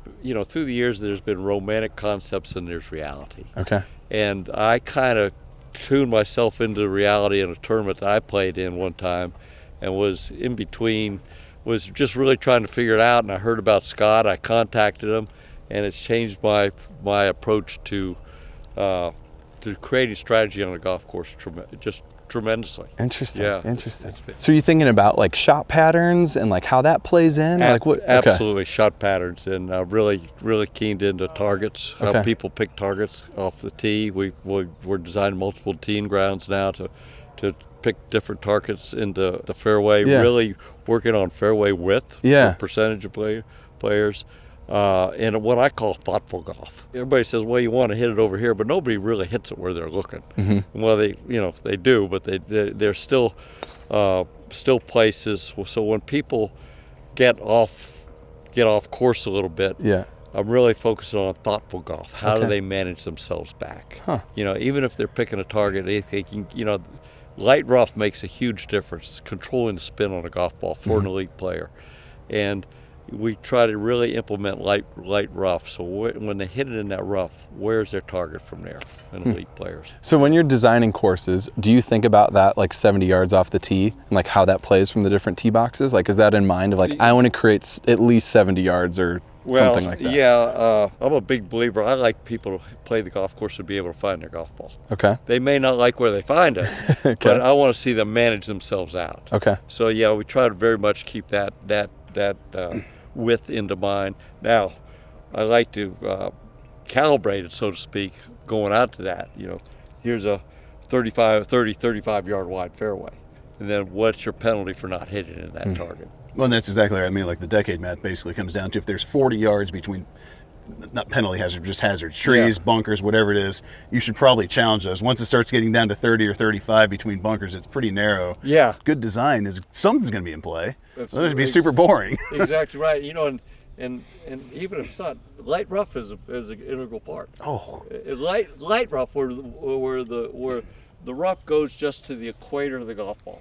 through the years, there's been romantic concepts and there's reality. Okay. And I kind of tuned myself into reality in a tournament that I played in one time, and was in between. Was just really trying to figure it out, and I heard about Scott. I contacted him, and it's changed my approach to creating strategy on a golf course just tremendously. Interesting. Yeah. Interesting. So you're thinking about like shot patterns and like how that plays in, like what? Okay. Absolutely, shot patterns, and really keened into targets. How Okay. people pick targets off the tee. We're designing multiple teeing grounds now to pick different targets into the fairway. Yeah. Really working on fairway width. Yeah. For percentage of players. And what I call thoughtful golf. Everybody says, well, you want to hit it over here, but nobody really hits it where they're looking. Mm-hmm. Well, they do, but they're still places. So when people get off course a little bit, Yeah. I'm really focusing on thoughtful golf. How Okay. do they manage themselves back? Huh. Even if they're picking a target, they can, light rough makes a huge difference. Controlling the spin on a golf ball for an elite player, and we try to really implement light rough. So when they hit it in that rough, where's their target from there? And elite players. So when you're designing courses, do you think about that like 70 yards off the tee and like how that plays from the different tee boxes? Like, is that in mind of like, I want to create at least 70 yards or something like that? Yeah, I'm a big believer. I like people to play the golf course to be able to find their golf ball. Okay. They may not like where they find it, Okay. but I want to see them manage themselves out. Okay. So yeah, we try to very much keep that width into mind. Now, I like to calibrate it, so to speak, going out to that. Here's a 35 yard wide fairway, and then what's your penalty for not hitting in that target? Well, and that's exactly right. I mean, like the decade math basically comes down to if there's 40 yards between, not penalty hazard, just hazards, trees, bunkers, whatever it is, you should probably challenge those. Once it starts getting down to 30 or 35 between bunkers, it's pretty narrow. Yeah. Good design is something's going to be in play. Absolutely. Otherwise it'd be super boring. Exactly right. And even if it's not, light rough is an integral part. Oh. Light rough where the rough goes just to the equator of the golf ball.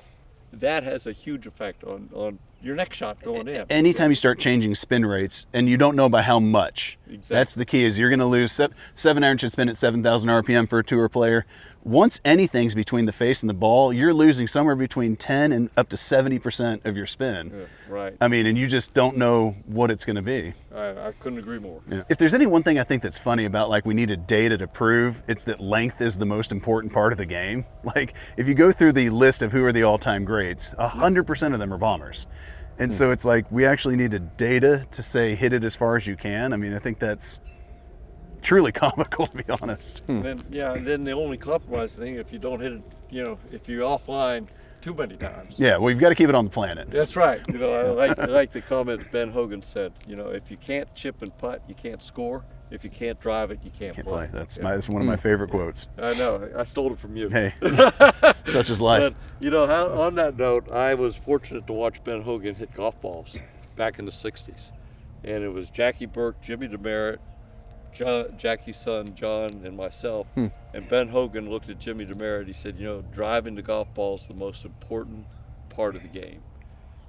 That has a huge effect on your next shot going in. Anytime you start changing spin rates and you don't know by how much, Exactly. that's the key. Is you're going to lose 7 iron should spin at 7,000 RPM for a tour player. Once anything's between the face and the ball, you're losing somewhere between 10 and up to 70% of your spin. Yeah, right. I mean, and you just don't know what it's going to be. I couldn't agree more. Yeah. If there's any one thing I think that's funny about like we needed data to prove, it's that length is the most important part of the game. Like if you go through the list of who are the all-time greats, 100% of them are bombers. And so it's like we actually needed data to say hit it as far as you can. I mean, I think that's truly comical, to be honest. Then the only compromise thing, if you don't hit it, if you're offline too many times. Yeah, well, you've got to keep it on the planet. That's right. I like the comment Ben Hogan said. If you can't chip and putt, you can't score. If you can't drive it, you can't play. That's one of my favorite quotes. I know. I stole it from you. Hey, such is life. But, on that note, I was fortunate to watch Ben Hogan hit golf balls back in the 60s. And it was Jackie Burke, Jimmy DeMeritt, Jackie's son John and myself, and Ben Hogan looked at Jimmy Demerit. He said, you know, driving the golf ball is the most important part of the game.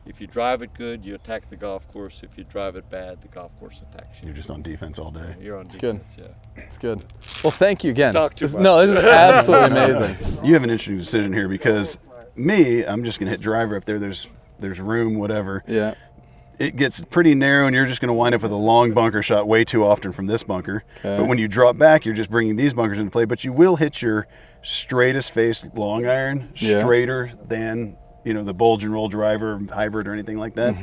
If you drive it good, you attack the golf course. If you drive it bad, the golf course attacks you. You're just on defense all day. You're on It's defense, good. yeah. It's good. Well, thank you again. Talk too much. No, this is absolutely amazing. You have an interesting decision here because I'm just going to hit driver up there. There's room, whatever. Yeah. It gets pretty narrow, and you're just going to wind up with a long bunker shot way too often from this bunker. Okay. But when you drop back, you're just bringing these bunkers into play. But you will hit your straightest face long iron straighter than, you know, the bulge and roll driver, hybrid, or anything like that.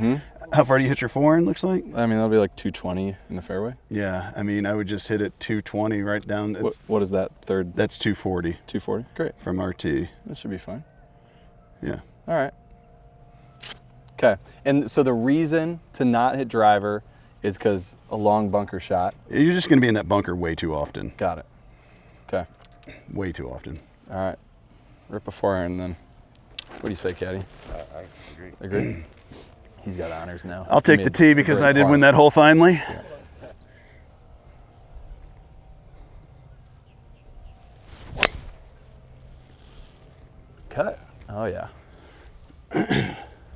How far do you hit your forehand, looks like? I mean, that'll be like 220 in the fairway. Yeah, I mean, I would just hit it 220 right down. What is that third? That's 240 240. Great. from RT. That should be fine. Yeah. All right. Okay. And so the reason to not hit driver is because a long bunker shot. You're just going to be in that bunker way too often. Got it. Okay. Way too often. All right. Rip a forehand then. What do you say, Caddy? I agree. Agree? He's got honors now. I'll take the Made tee because great I did par. win that hole finally. Cut. Oh, yeah.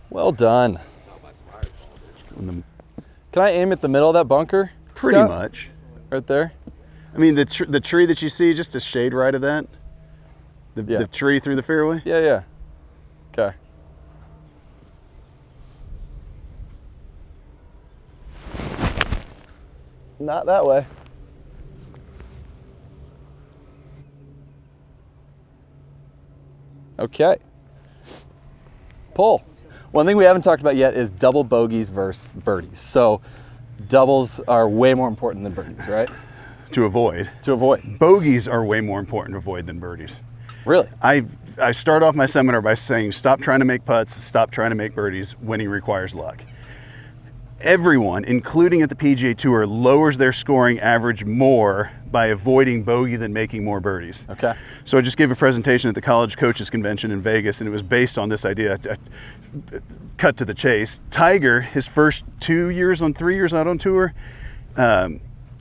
Well done. Can I aim at the middle of that bunker? Pretty Scott? much. Right there? I mean, the tree that you see, just a shade right of that. The tree through the fairway. Yeah, yeah. Okay. Not that way. Okay. Pull. One thing we haven't talked about yet is double bogeys versus birdies. So doubles are way more important than birdies, right? To avoid. To avoid. Bogeys are way more important to avoid than birdies. Really? I start off my seminar by saying, stop trying to make putts, stop trying to make birdies. Winning requires luck. Everyone, including at the PGA Tour, lowers their scoring average more by avoiding bogey than making more birdies. Okay. So I just gave a presentation at the College Coaches Convention in Vegas, and it was based on this idea. Cut to the chase. Tiger, his first 3 years out on tour,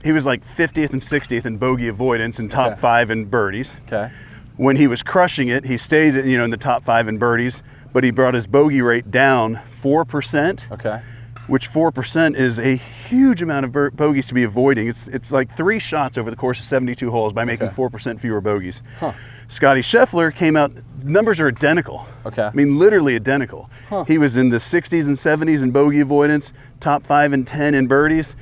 he was like 50th and 60th in bogey avoidance and top 5 in birdies. Okay. When he was crushing it, he stayed, in the top 5 in birdies, but he brought his bogey rate down 4%. Okay. Which 4% is a huge amount of bogeys to be avoiding. It's like 3 shots over the course of 72 holes by making 4% fewer bogeys. Huh. Scotty Scheffler came out, numbers are identical. Okay. I mean, literally identical. Huh. He was in the 60s and 70s in bogey avoidance, top 5 and 10 in birdies.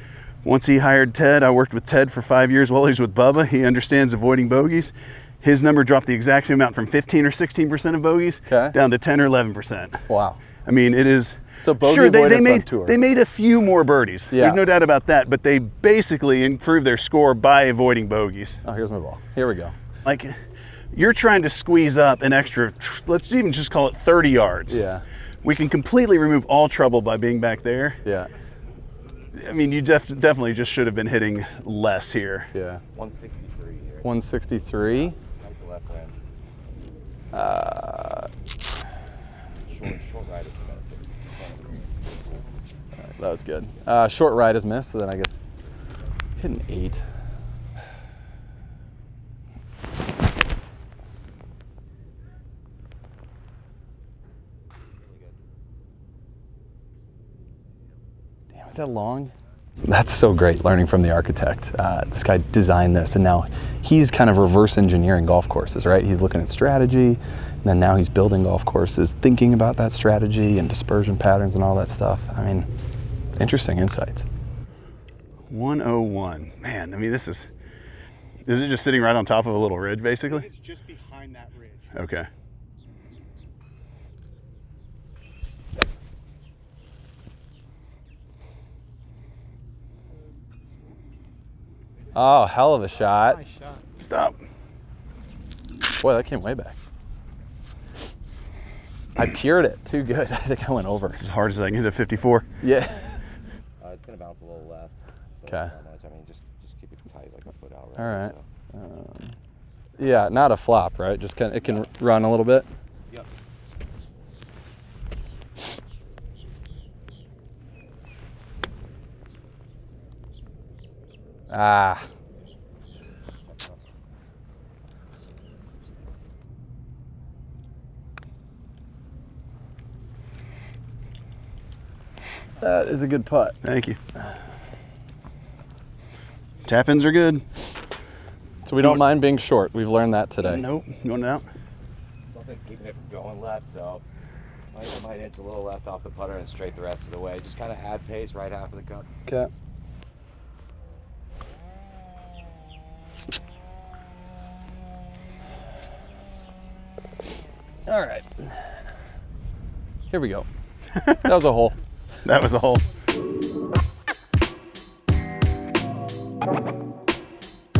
Once he hired Ted, I worked with Ted for 5 years while he was with Bubba. He understands avoiding bogeys. His number dropped the exact same amount from 15 or 16% of bogeys down to 10 or 11%. Wow. I mean, it is... So bogey sure, avoidance on tour. they made a few more birdies. Yeah. There's no doubt about that, but they basically improved their score by avoiding bogeys. Oh, here's my ball. Here we go. Like, you're trying to squeeze up an extra, let's even just call it 30 yards. Yeah. We can completely remove all trouble by being back there. Yeah. I mean, you definitely just should have been hitting less here. Yeah. 163 here. 163. Right to left hand. Short right is the benefit. That was good. Short right is missed, so then I guess hit an 8. Damn, is that long? That's so great, learning from the architect. This guy designed this, and now he's kind of reverse engineering golf courses, right? He's looking at strategy, and then now he's building golf courses, thinking about that strategy and dispersion patterns and all that stuff. I mean, interesting insights. 101. Man, I mean, is it just sitting right on top of a little ridge, basically? It's just behind that ridge. Okay. Oh, hell of a shot. Nice shot. Stop. Boy, that came way back. I cured it too good. I think I went over. As hard as I can hit a 54. Yeah. It's gonna bounce a little left. but Okay. not much. I mean, just keep it tight, like a foot out. All right. So. Yeah, not a flop, right? Just kind of, it can run a little bit. Yep. Ah, That is a good putt. Thank you. Tap-ins are good. So we don't mind being short. We've learned that today. Nope. You want it out? Something's keeping it from going left, so I might inch a little left off the putter and straight the rest of the way. Just kind of add pace right half of the cup. Okay. All right. Here we go. That was a hole. That was a hole.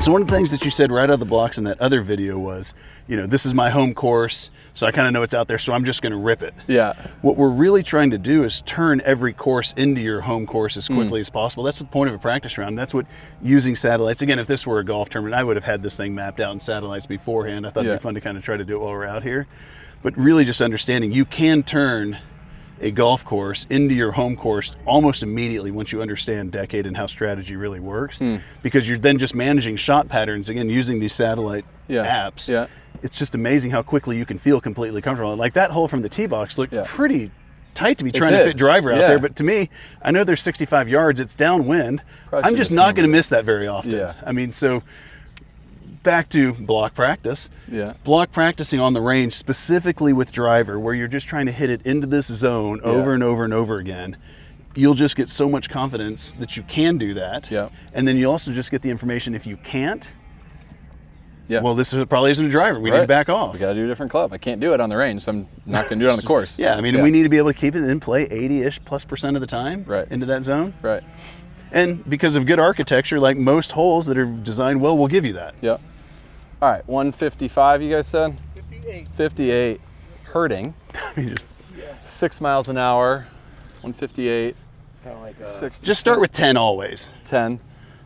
So one of the things that you said right out of the blocks in that other video was, you know, this is my home course, so I kind of know it's out there, so I'm just going to rip it. Yeah. What we're really trying to do is turn every course into your home course as quickly as possible. That's what the point of a practice round. That's what using satellites. Again, if this were a golf tournament, I would have had this thing mapped out in satellites beforehand. I thought it'd be fun to kind of try to do it while we're out here. But really just understanding you can turn a golf course into your home course almost immediately once you understand Decade and how strategy really works, because you're then just managing shot patterns, again, using these satellite apps. Yeah. It's just amazing how quickly you can feel completely comfortable. Like that hole from the tee box looked pretty tight to be trying to fit driver out there, but to me, I know there's 65 yards, it's downwind. I'm just not going to miss that very often. Yeah. I mean, so back to block practice. Yeah. Block practicing on the range, specifically with driver, where you're just trying to hit it into this zone over and over and over again. You'll just get so much confidence that you can do that. Yeah. And then you also just get the information if you can't, Yeah. well, this probably isn't a driver. We need to back off. We got to do a different club. I can't do it on the range, so I'm not going to do it on the course. Yeah, I mean, we need to be able to keep it in play 80-ish+% of the time into that zone. Right. And because of good architecture, like most holes that are designed well will give you that. Yep. All right, 155 you guys said? 58. 58. Hurting. I mean, just 6 miles an hour, 158. Kind of like just start with 10 always. 10.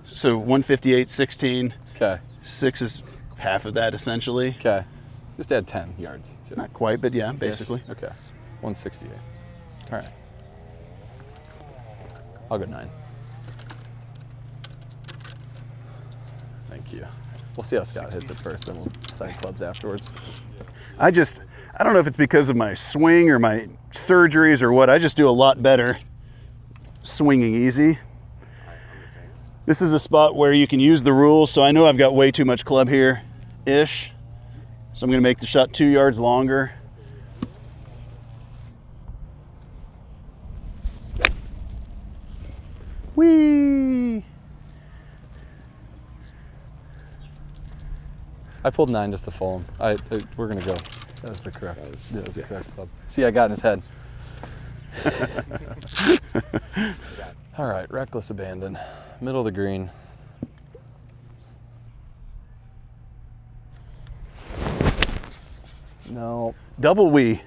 So 158, 16. Okay. 6 is half of that essentially. Okay. Just add 10 yards. To it. Not quite, but yeah, basically. Okay. 168. All right. I'll go 9. Thank you. We'll see how Scott hits it first, then we'll sign clubs afterwards. I don't know if it's because of my swing or my surgeries or what, I just do a lot better swinging easy. This is a spot where you can use the rules, so I know I've got way too much club here-ish. So I'm gonna make the shot 2 yards longer. Whee! I pulled 9 just to fold him. We're gonna go. That was the correct. That was the correct club. See, I got in his head. All right, reckless abandon, middle of the green. No. Double wee.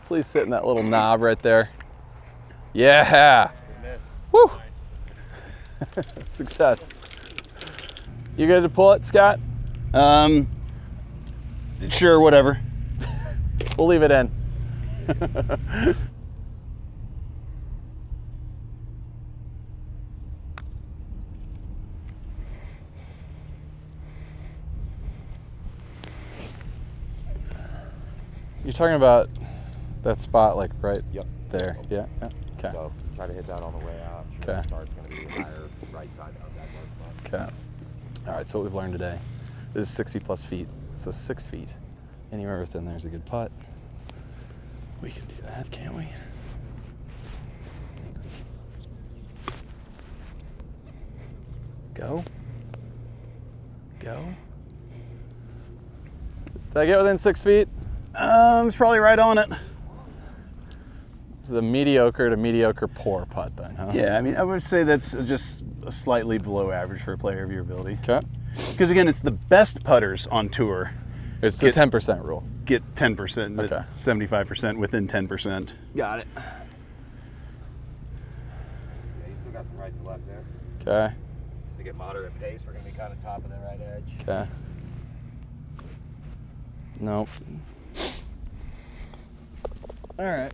Please sit in that little knob right there. Yeah. Woo. Success. You good to pull it, Scott? Sure, whatever. We'll leave it in. You're talking about that spot, like right there. Yeah. Okay. So try to hit that on the way out. Okay. The start's going to be the higher right side of that mark. Okay. All right, so what we've learned today is 60 plus feet, so 6 feet. Anywhere within there is a good putt. We can do that, can't we? Go. Go. Did I get within 6 feet? It's probably right on it. This is a mediocre to mediocre poor putt then, huh? Yeah, I mean, I would say that's just slightly below average for a player of your ability. Okay. Because again, it's the best putters on tour It's the 10% rule. get 10%, Okay. 75% within 10%. Got it. Yeah, you still got some right to left there. Okay. To get moderate pace, we're going to be kind of top of the right edge. Okay. Nope. All right.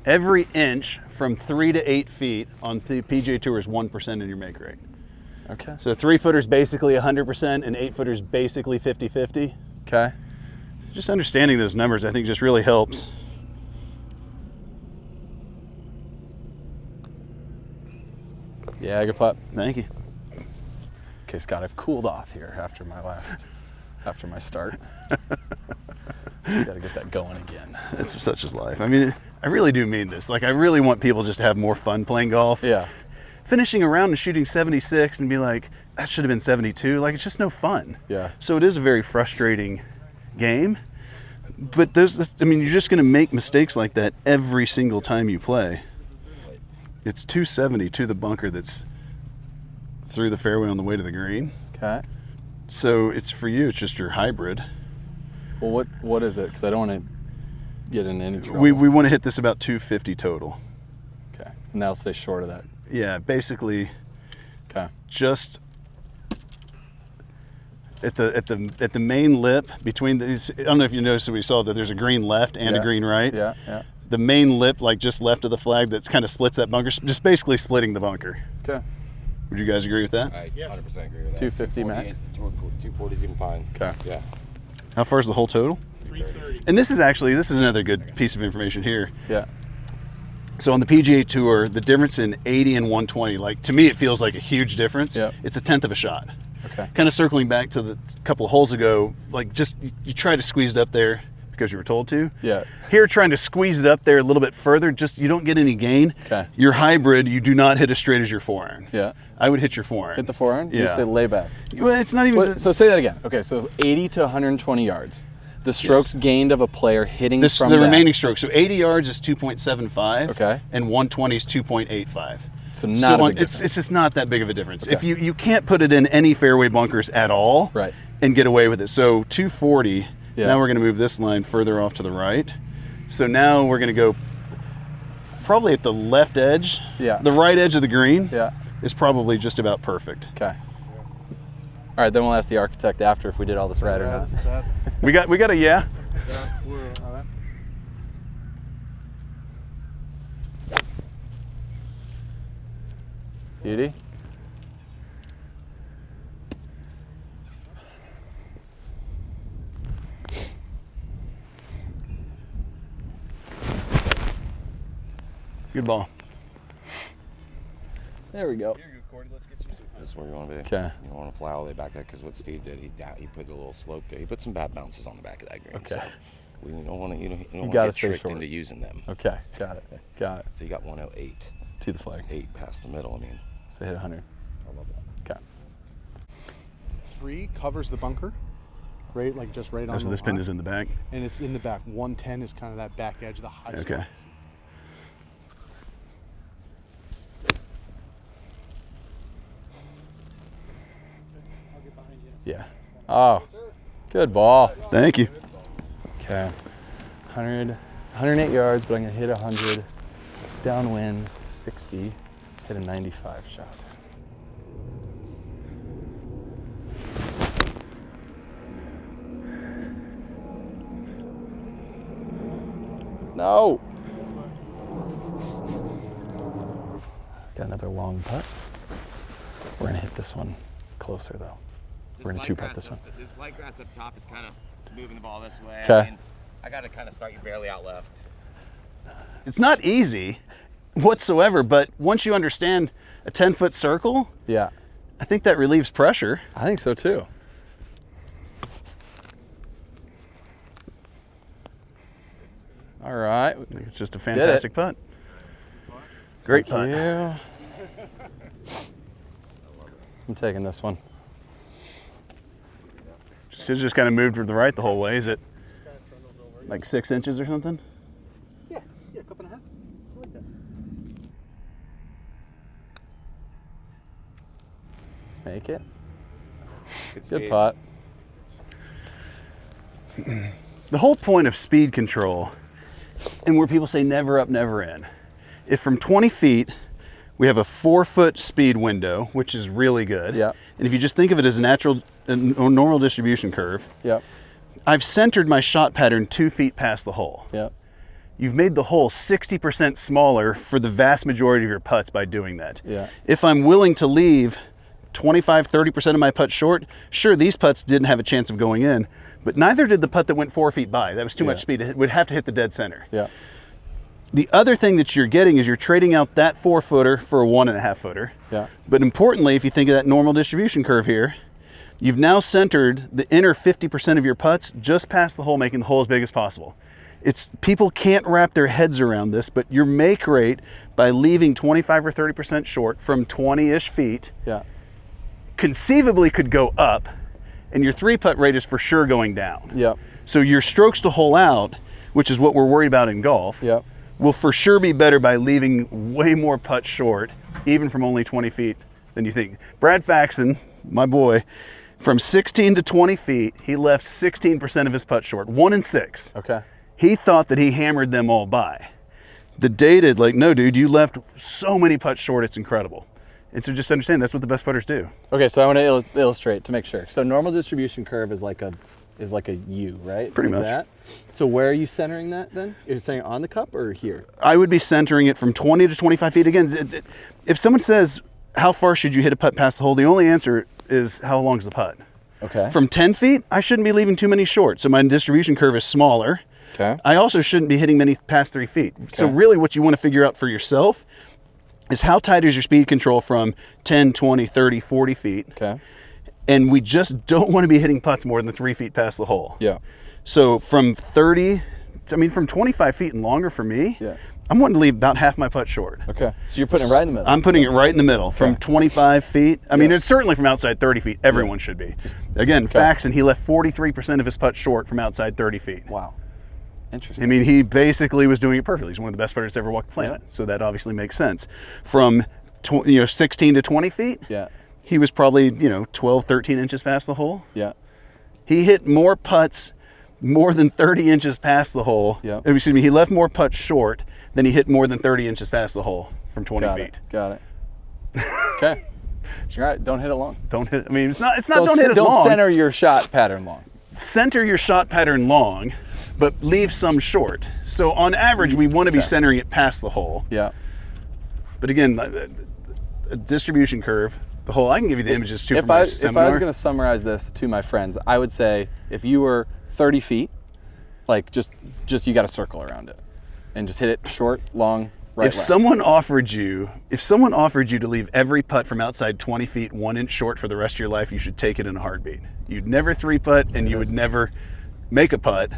Every inch from 3 to 8 feet on the PGA Tour is 1% in your make rate. Okay. So 3-footers basically 100% and 8-footers basically 50-50. Okay. Just understanding those numbers, I think, just really helps. Yeah, good putt. Thank you. Okay, Scott, I've cooled off here after my start. Got to get that going again. It's such is life. I mean, I really do mean this. Like, I really want people just to have more fun playing golf. Yeah. Finishing around and shooting 76 and be like, that should have been 72. Like, it's just no fun. Yeah. So it is a very frustrating game. But I mean, you're just going to make mistakes like that every single time you play. It's 270 to the bunker that's through the fairway on the way to the green. Okay. So it's for you, it's just your hybrid. Well, what is it? Because I don't want to get in any trouble. We want to hit this about 250 total. Okay. And that'll stay short of that. Yeah, basically. Okay. Just at the main lip between these. I don't know if you noticed that we saw that there's a green left and a green right. Yeah, yeah. The main lip, like just left of the flag, that's kind of splits that bunker, just basically splitting the bunker. Okay. Would you guys agree with that? I 100% agree with that. 250 max? 240 is even fine. Okay. Yeah. How far is the whole total? 330. And this is another good piece of information here. Yeah. So on the PGA Tour, the difference in 80 and 120, like to me, it feels like a huge difference. Yep. It's a tenth of a shot. Okay. Kind of circling back to the couple of holes ago, like just you try to squeeze it up there because you were told to. Yeah. Here, trying to squeeze it up there a little bit further, just you don't get any gain. Okay. Your hybrid, you do not hit as straight as your forehand. Yeah. I would hit your forehand. Hit the forehand? You Yeah. say lay back. Well, it's not even. So say that again. Okay, so 80 to 120 yards. The strokes gained of a player hitting from the that. remaining stroke. So 80 yards is 2.75. Okay. And 120 is 2.85. So not a big it's difference. just not that big of a difference. Okay. If you can't put it in any fairway bunkers at all, Right. and get away with it. So 240. Yeah. Now we're going to move this line further off to the right. So now we're going to go probably at the left edge. Yeah. The right edge of the green. Yeah. Is probably just about perfect. Okay. All right, then we'll ask the architect after if we did all this right or not. We got a yeah. Beauty. Good ball. There we go. This is where you want to be. Okay. You don't want to fly all the way back there because what Steve did, he put a little slope there. He put some bad bounces on the back of that green. Okay. So we don't want to, you don't want to gotta get stay tricked short. into using them. Okay, got it. Got it. So you got 108. To the flag. 8 past the middle. I mean, So hit 100. I love that. Okay. 3 covers the bunker, right? Like just right on So the this pin line. is in the back. And it's in the back. 110 is kind of that back edge, the high Okay. strokes. Yeah. Oh, good ball. Thank you. Okay. 108 yards, but I'm going to hit 100. Downwind, 60. Hit a 95 shot. No. Got another long putt. We're going to hit this one closer, though. We're going to 2-putt this one. This light grass up top is kind of moving the ball this way. Okay. I mean, I got to kind of start you barely out left. It's not easy whatsoever, but once you understand a 10-foot circle, Yeah, I think that relieves pressure. I think so too. All right. I think it's just a fantastic putt. Great putt. Yeah. I'm taking this one. It's just kind of moved to the right the whole way. Is it like 6 inches or something? Yeah, cup and a half. I like that. Make it. Good speed. putt. The whole point of speed control, and where people say never up, never in, if from 20 feet we have a 4-foot speed window, which is really good. Yeah. And if you just think of it as a normal distribution curve, Yep. I've centered my shot pattern 2 feet past the hole. Yep. You've made the hole 60% smaller for the vast majority of your putts by doing that. Yeah. If I'm willing to leave 25, 30% of my putts short, sure, these putts didn't have a chance of going in, but neither did the putt that went 4 feet by. That was too much speed. It would have to hit the dead center. Yeah. The other thing that you're getting is you're trading out that 4-footer for a 1.5-footer. Yeah. But importantly, if you think of that normal distribution curve here, you've now centered the inner 50% of your putts just past the hole, making the hole as big as possible. People can't wrap their heads around this, but your make rate by leaving 25 or 30% short from 20-ish feet conceivably could go up, and your 3-putt rate is for sure going down. Yep. So your strokes to hole out, which is what we're worried about in golf, Yep. will for sure be better by leaving way more putts short, even from only 20 feet than you think. Brad Faxon, my boy, from 16 to 20 feet, he left 16% of his putts short, 1 in 6. Okay. He thought that he hammered them all by. The data, like, no, dude, you left so many putts short, it's incredible. And so just understand that's what the best putters do. Okay, so I want to illustrate to make sure. So normal distribution curve is like a U, right? Pretty Like much. that. So where are you centering that then? Are you centering on the cup or here? I would be centering it from 20 to 25 feet. Again, if someone says, how far should you hit a putt past the hole? The only answer is, how long is the putt? Okay. From 10 feet, I shouldn't be leaving too many short. So my distribution curve is smaller. Okay. I also shouldn't be hitting many past 3 feet. So Okay. really what you want to figure out for yourself is how tight is your speed control from 10, 20, 30, 40 feet. Okay. And we just don't want to be hitting putts more than 3 feet past the hole. Yeah. So from 25 feet and longer for me, Yeah. I'm wanting to leave about half my putt short. Okay. So you're putting it right in the middle. I'm putting it right in the middle. From 25 feet, I mean, Yeah. it's certainly from outside 30 feet. Everyone should be. Again, Faxon, he left 43% of his putts short from outside 30 feet. Wow. Interesting. I mean, he basically was doing it perfectly. He's one of the best putters to ever walk the planet. Yeah. So that obviously makes sense. From 16 to 20 feet, Yeah. he was probably 12, 13 inches past the hole. Yeah. He hit more putts more than 30 inches past the hole. Yep. Excuse me, he left more putts short than he hit more than 30 inches past the hole from 20 Got feet. it. Got it. Okay. All right. Don't hit it long. Don't hit. I mean, it's not. Don't hit it Don't long. center your shot pattern long. Center your shot pattern long, but leave some short. So on average, we want to be centering it past the hole. Yeah. But again, a distribution curve, the hole. I can give you the images too. If from my I was seminar. going to summarize this to my friends, I would say if you were 30 feet, like just you got to circle around it, and just hit it short, long, right. If left. someone offered you to leave every putt from outside 20 feet 1 inch short for the rest of your life, you should take it in a heartbeat. You'd never 3-putt, and you would never make a putt,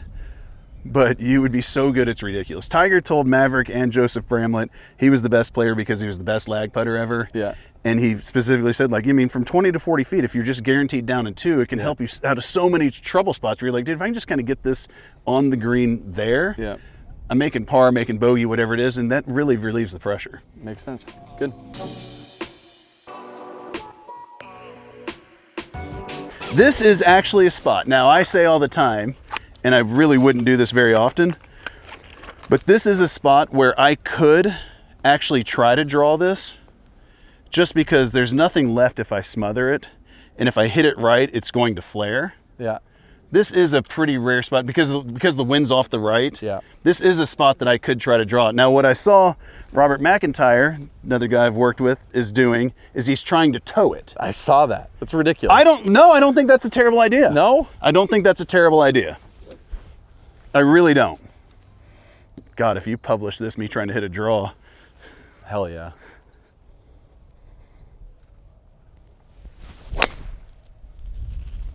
but you would be so good it's ridiculous. Tiger told Maverick and Joseph Bramlett he was the best player because he was the best lag putter ever. Yeah. And he specifically said, like, you mean from 20 to 40 feet, if you're just guaranteed down in 2, it can help you out of so many trouble spots where you're like, dude, if I can just kind of get this on the green there, Yeah. I'm making par, making bogey, whatever it is, and that really relieves the pressure. Makes sense. Good. This is actually a spot. Now, I say all the time, and I really wouldn't do this very often, but this is a spot where I could actually try to draw this, just because there's nothing left if I smother it, and if I hit it right, it's going to flare. Yeah. This is a pretty rare spot because the wind's off the right. Yeah. This is a spot that I could try to draw. Now, what I saw Robert McIntyre, another guy I've worked with, is doing is he's trying to toe it. I saw that. That's ridiculous. I don't think that's a terrible idea. No? I don't think that's a terrible idea. I really don't. God, if you publish this, me trying to hit a draw. Hell yeah.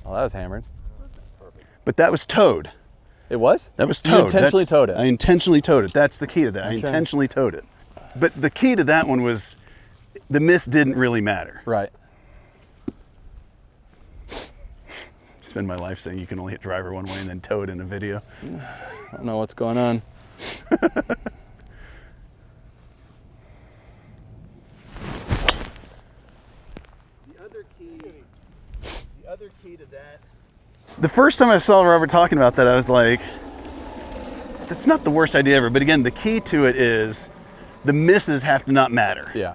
Well, that was hammered. But that was towed. It was? That was So you towed. intentionally towed it? I intentionally towed it. That's the key to that. I Okay. intentionally towed it. But the key to that one was the miss didn't really matter. Right. Spend my life saying you can only hit driver one way and then tow it in a video. I don't know what's going on. The other key to that. The first time I saw Robert talking about that, I was like, that's not the worst idea ever. But again, the key to it is the misses have to not matter. Yeah.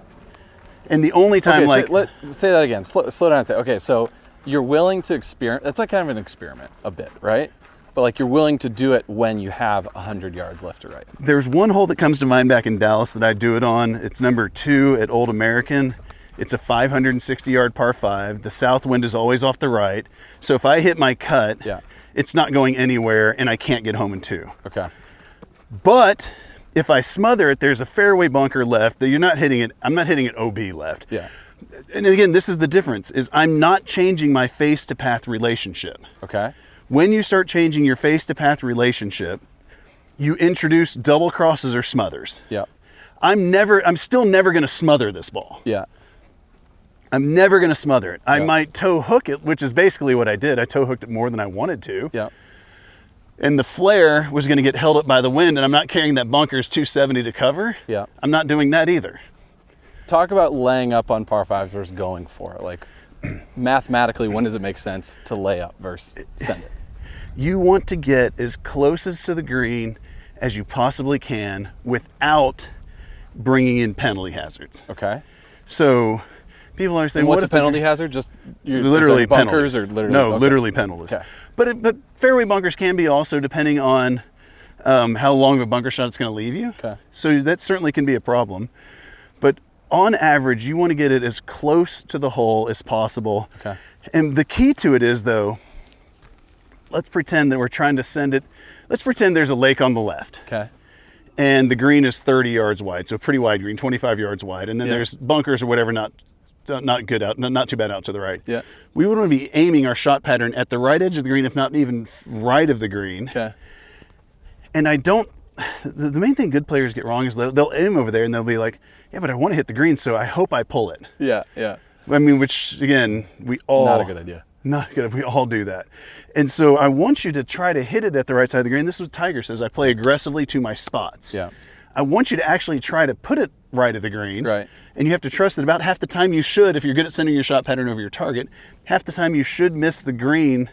And the only time, Okay, say that again. Slow down and say, okay, so you're willing to experiment. That's like kind of an experiment a bit, right? But like you're willing to do it when you have 100 yards left or right. there's one hole that comes to mind back in Dallas that I do it on. It's number 2 at Old American. It's a 560-yard par 5. The south wind is always off the right. So if I hit my cut, Yeah. it's not going anywhere and I can't get home in 2. Okay. But if I smother it, there's a fairway bunker left that you're not hitting it. I'm not hitting it OB left. Yeah. And again, this is the difference, is I'm not changing my face to path relationship. Okay. When you start changing your face to path relationship, you introduce double crosses or smothers. Yeah. I'm still never going to smother this ball. Yeah. I'm never going to smother it. I Yeah. might toe hook it, which is basically what I did. I toe hooked it more than I wanted to. Yeah. And the flare was going to get held up by the wind, and I'm not carrying that bunker's 270 to cover. Yeah. I'm not doing that either. Talk about laying up on par fives versus going for it. Like, mathematically, when does it make sense to lay up versus send it? You want to get as close as to the green as you possibly can without bringing in penalty hazards. Okay. So people always say, And what's what a if the penalty hazard? Just you're literally bunkers penalties. or literally? No, okay. literally penalties. Okay. But fairway bunkers can be also depending on how long of a bunker shot it's going to leave you. Okay. So that certainly can be a problem. But on average, you want to get it as close to the hole as possible. Okay. And the key to it is, though, let's pretend that we're trying to send it. Let's pretend there's a lake on the left. Okay. And the green is 30 yards wide, so pretty wide green, 25 yards wide. And then Yeah. there's bunkers or whatever, not good out, not too bad out to the right. Yeah. We would want to be aiming our shot pattern at the right edge of the green, if not even right of the green. Okay. And the main thing good players get wrong is they'll aim over there and they'll be like, yeah, but I want to hit the green, so I hope I pull it. Yeah. Yeah. I mean, which again, we all Not a good idea. Not good. We all do that. And so I want you to try to hit it at the right side of the green. This is what Tiger says. I play aggressively to my spots. Yeah. I want you to actually try to put it right of the green. Right. And you have to trust that about half the time you should, if you're good at sending your shot pattern over your target, half the time you should miss the green.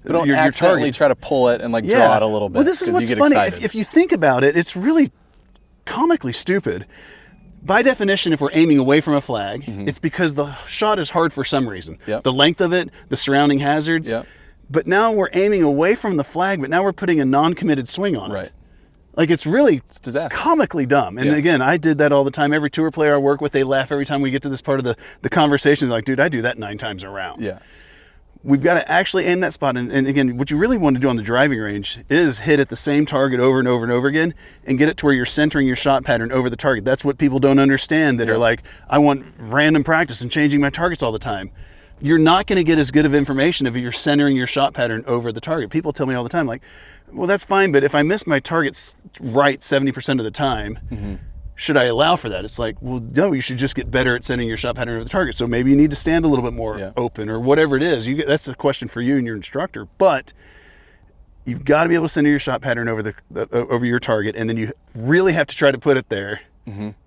But don't your accidentally target. try to pull it and like draw it a little bit. Well, this is 'cause what's you get funny. excited. If you think about it, it's really comically stupid. By definition, if we're aiming away from a flag, it's because the shot is hard for some reason. Yep. The length of it, the surrounding hazards. Yep. But now we're aiming away from the flag, but now we're putting a non-committed swing on Right. it. Like, it's really disaster. comically dumb. And Yeah. again, I did that all the time. Every tour player I work with, they laugh every time we get to this part of the conversation. They're like, dude, I do that 9 times around. Yeah. We've got to actually aim that spot. And again, what you really want to do on the driving range is hit at the same target over and over and over again and get it to where you're centering your shot pattern over the target. That's what people don't understand, that are like, I want random practice and changing my targets all the time. You're not going to get as good of information if you're centering your shot pattern over the target. People tell me all the time, like, well, that's fine, but if I miss my targets right 70% of the time, should I allow for that? It's like, well, no, you should just get better at sending your shot pattern over the target. So maybe you need to stand a little bit more open or whatever it is. That's a question for you and your instructor, but you've got to be able to send your shot pattern over your target, and then you really have to try to put it there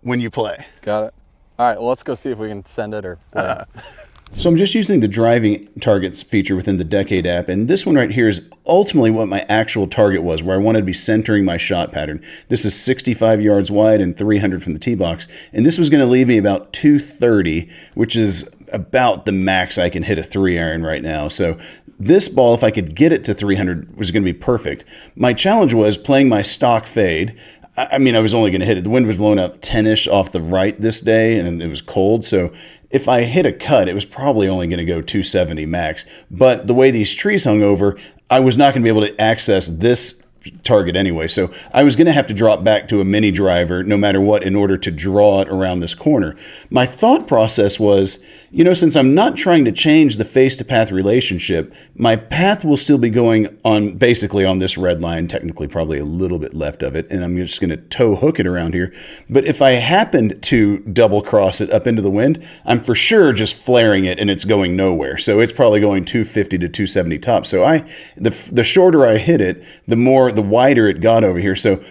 when you play. Got it. All right. Well, let's go see if we can send it or play it. So I'm just using the driving targets feature within the Decade app, and this one right here is ultimately what my actual target was, where I wanted to be centering my shot pattern. This is 65 yards wide and 300 from the tee box, and this was going to leave me about 230, which is about the max I can hit a 3-iron right now. So this ball, if I could get it to 300, was going to be perfect. My challenge was playing my stock fade. I mean, I was only going to hit it. The wind was blowing up 10-ish off the right this day, and it was cold. So if I hit a cut, it was probably only going to go 270 max. But the way these trees hung over, I was not going to be able to access this target anyway. So I was going to have to drop back to a mini driver no matter what in order to draw it around this corner. My thought process was, since I'm not trying to change the face-to-path relationship, my path will still be going on basically on this red line, technically probably a little bit left of it, and I'm just going to toe hook it around here. But if I happened to double cross it up into the wind, I'm for sure just flaring it and it's going nowhere. So it's probably going 250 to 270 top. So the shorter I hit it, the wider it got over here. So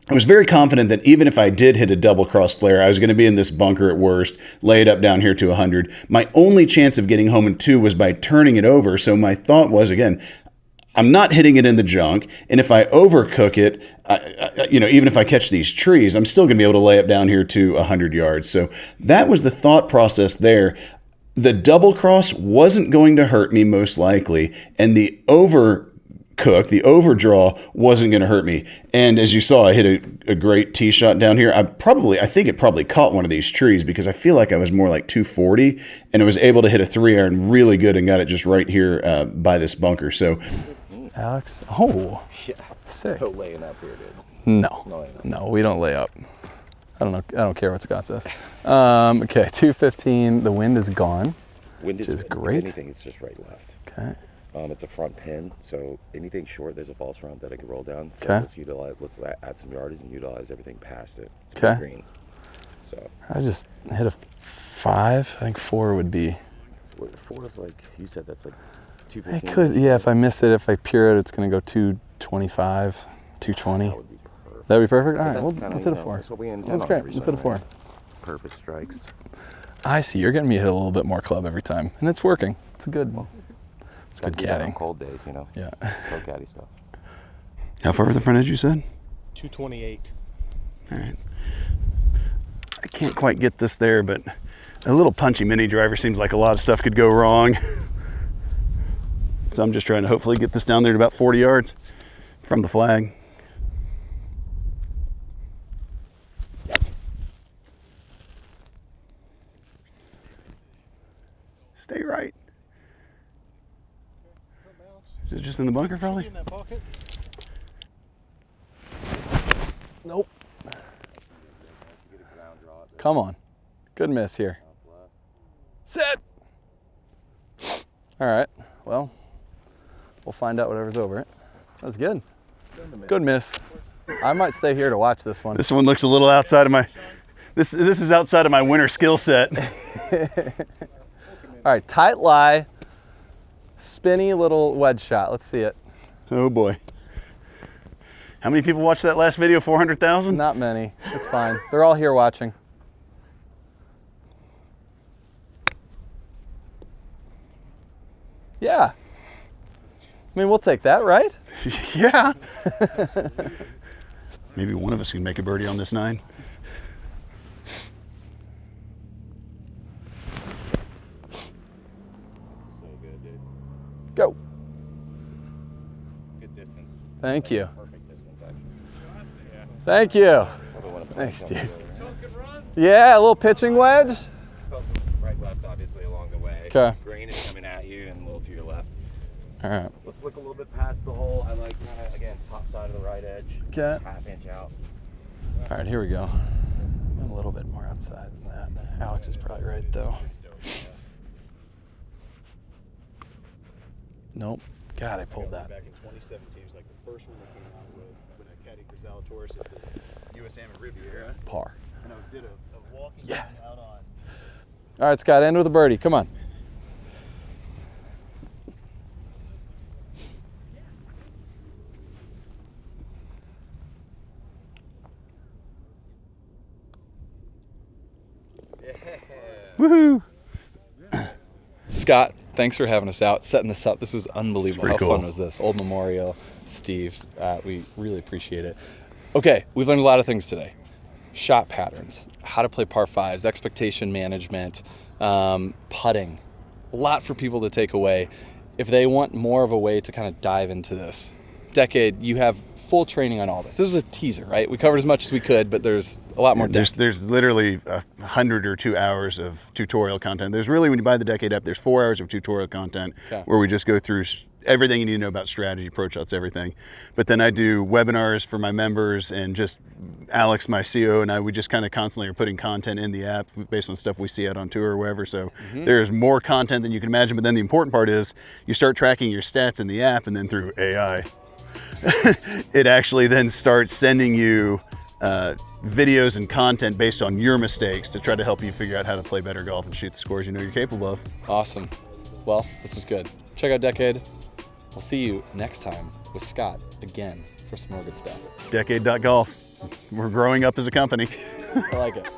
I was very confident that even if I did hit a double cross flare, I was going to be in this bunker at worst, lay it up down here to 100. My only chance of getting home in 2 was by turning it over. So my thought was, again, I'm not hitting it in the junk. And if I overcook it, even if I catch these trees, I'm still going to be able to lay it down here to 100 yards. So that was the thought process there. The double cross wasn't going to hurt me most likely. And the the overdraw wasn't going to hurt me. And as you saw, I hit a great tee shot down here. I think it probably caught one of these trees because I feel like I was more like 240 and I was able to hit a 3-iron really good and got it just right here by this bunker. So Alex. Oh, Yeah. sick. No laying up here, dude. No, we don't lay up. I don't care what Scott says. Okay, 215. The wind is gone. Wind is is great. If anything, it's just right left. Okay. It's a front pin, so anything short, there's a false front that I can roll down. So Okay. let's add some yardage and utilize everything past it. It's Okay. green. So I just hit a 5. I think 4 would be. what, 4 is like, you said that's like I 215. could, yeah, if I miss it, if I pure it, it's going to go 225, 220. That would be perfect. That'd be perfect? All But right, that's well, kinda, let's hit a you know, 4. That's what we intend That's on great. every Let's hit a Sunday. 4. Perfect strikes. I see. You're getting me to hit a little bit more club every time, and it's working. It's good. It's good Gotta do that on caddying. cold days, you know. Yeah. Pro caddy stuff. How far over the front edge you said? 228. All right. I can't quite get this there, but a little punchy mini driver seems like a lot of stuff could go wrong. So I'm just trying to hopefully get this down there to about 40 yards from the flag. Stay right. Is it just in the bunker probably? In that pocket. Nope. Come on. Good miss here. Set. All right. Well, we'll find out whatever's over it. That's good. Good miss. I might stay here to watch this one. This one looks a little outside of my, this is outside of my winter skill set. All right, tight lie, spinny little wedge shot. Let's see it. Oh boy. How many people watched that last video? 400,000? Not many. It's fine. They're all here watching. Yeah. I mean, we'll take that, right? Yeah. Maybe one of us can make a birdie on this 9. So good, dude. Go. Good distance. Thank you. Perfect distance, actually. Thank you. Probably want to Thanks, dude. Yeah, a little pitching wedge. Right, left, obviously, along the way. 'Kay. Grain is coming at you and a little to your left. All right. Let's look a little bit past the hole. I like, again, top side of the right edge. Okay. Half inch out. All right, here we go. I'm a little bit more outside than that. Alex is probably right, though. Nope. God, I pulled that. Back in 2017, it was like the first one that came out with when I caddied for Zalatoris at the US Am Riviera. Par. And I did a walking Yeah. out on. All right, Scott, end with a birdie. Come on. Woohoo! Scott, thanks for having us out, setting this up. This was unbelievable. How It's pretty fun cool. was this? Old Memorial, Steve, we really appreciate it. Okay, we've learned a lot of things today. Shot patterns, how to play par 5s, expectation management, putting. A lot for people to take away. If they want more of a way to kind of dive into this, Decade, you have full training on all this. This was a teaser, right? We covered as much as we could, but there's a lot more depth. There's literally 100 or 2 hours of tutorial content. There's really, when you buy the Decade app, there's 4 hours of tutorial content Okay. where we just go through everything you need to know about strategy, approach shots, everything. But then I do webinars for my members, and just Alex, my CEO, and I, we just kind of constantly are putting content in the app based on stuff we see out on tour or wherever. So there's more content than you can imagine. But then the important part is you start tracking your stats in the app, and then through AI, it actually then starts sending you videos and content based on your mistakes to try to help you figure out how to play better golf and shoot the scores you know you're capable of. Awesome. Well, this was good. Check out Decade. We'll see you next time with Scott again for some more good stuff. Decade.golf. We're growing up as a company. I like it.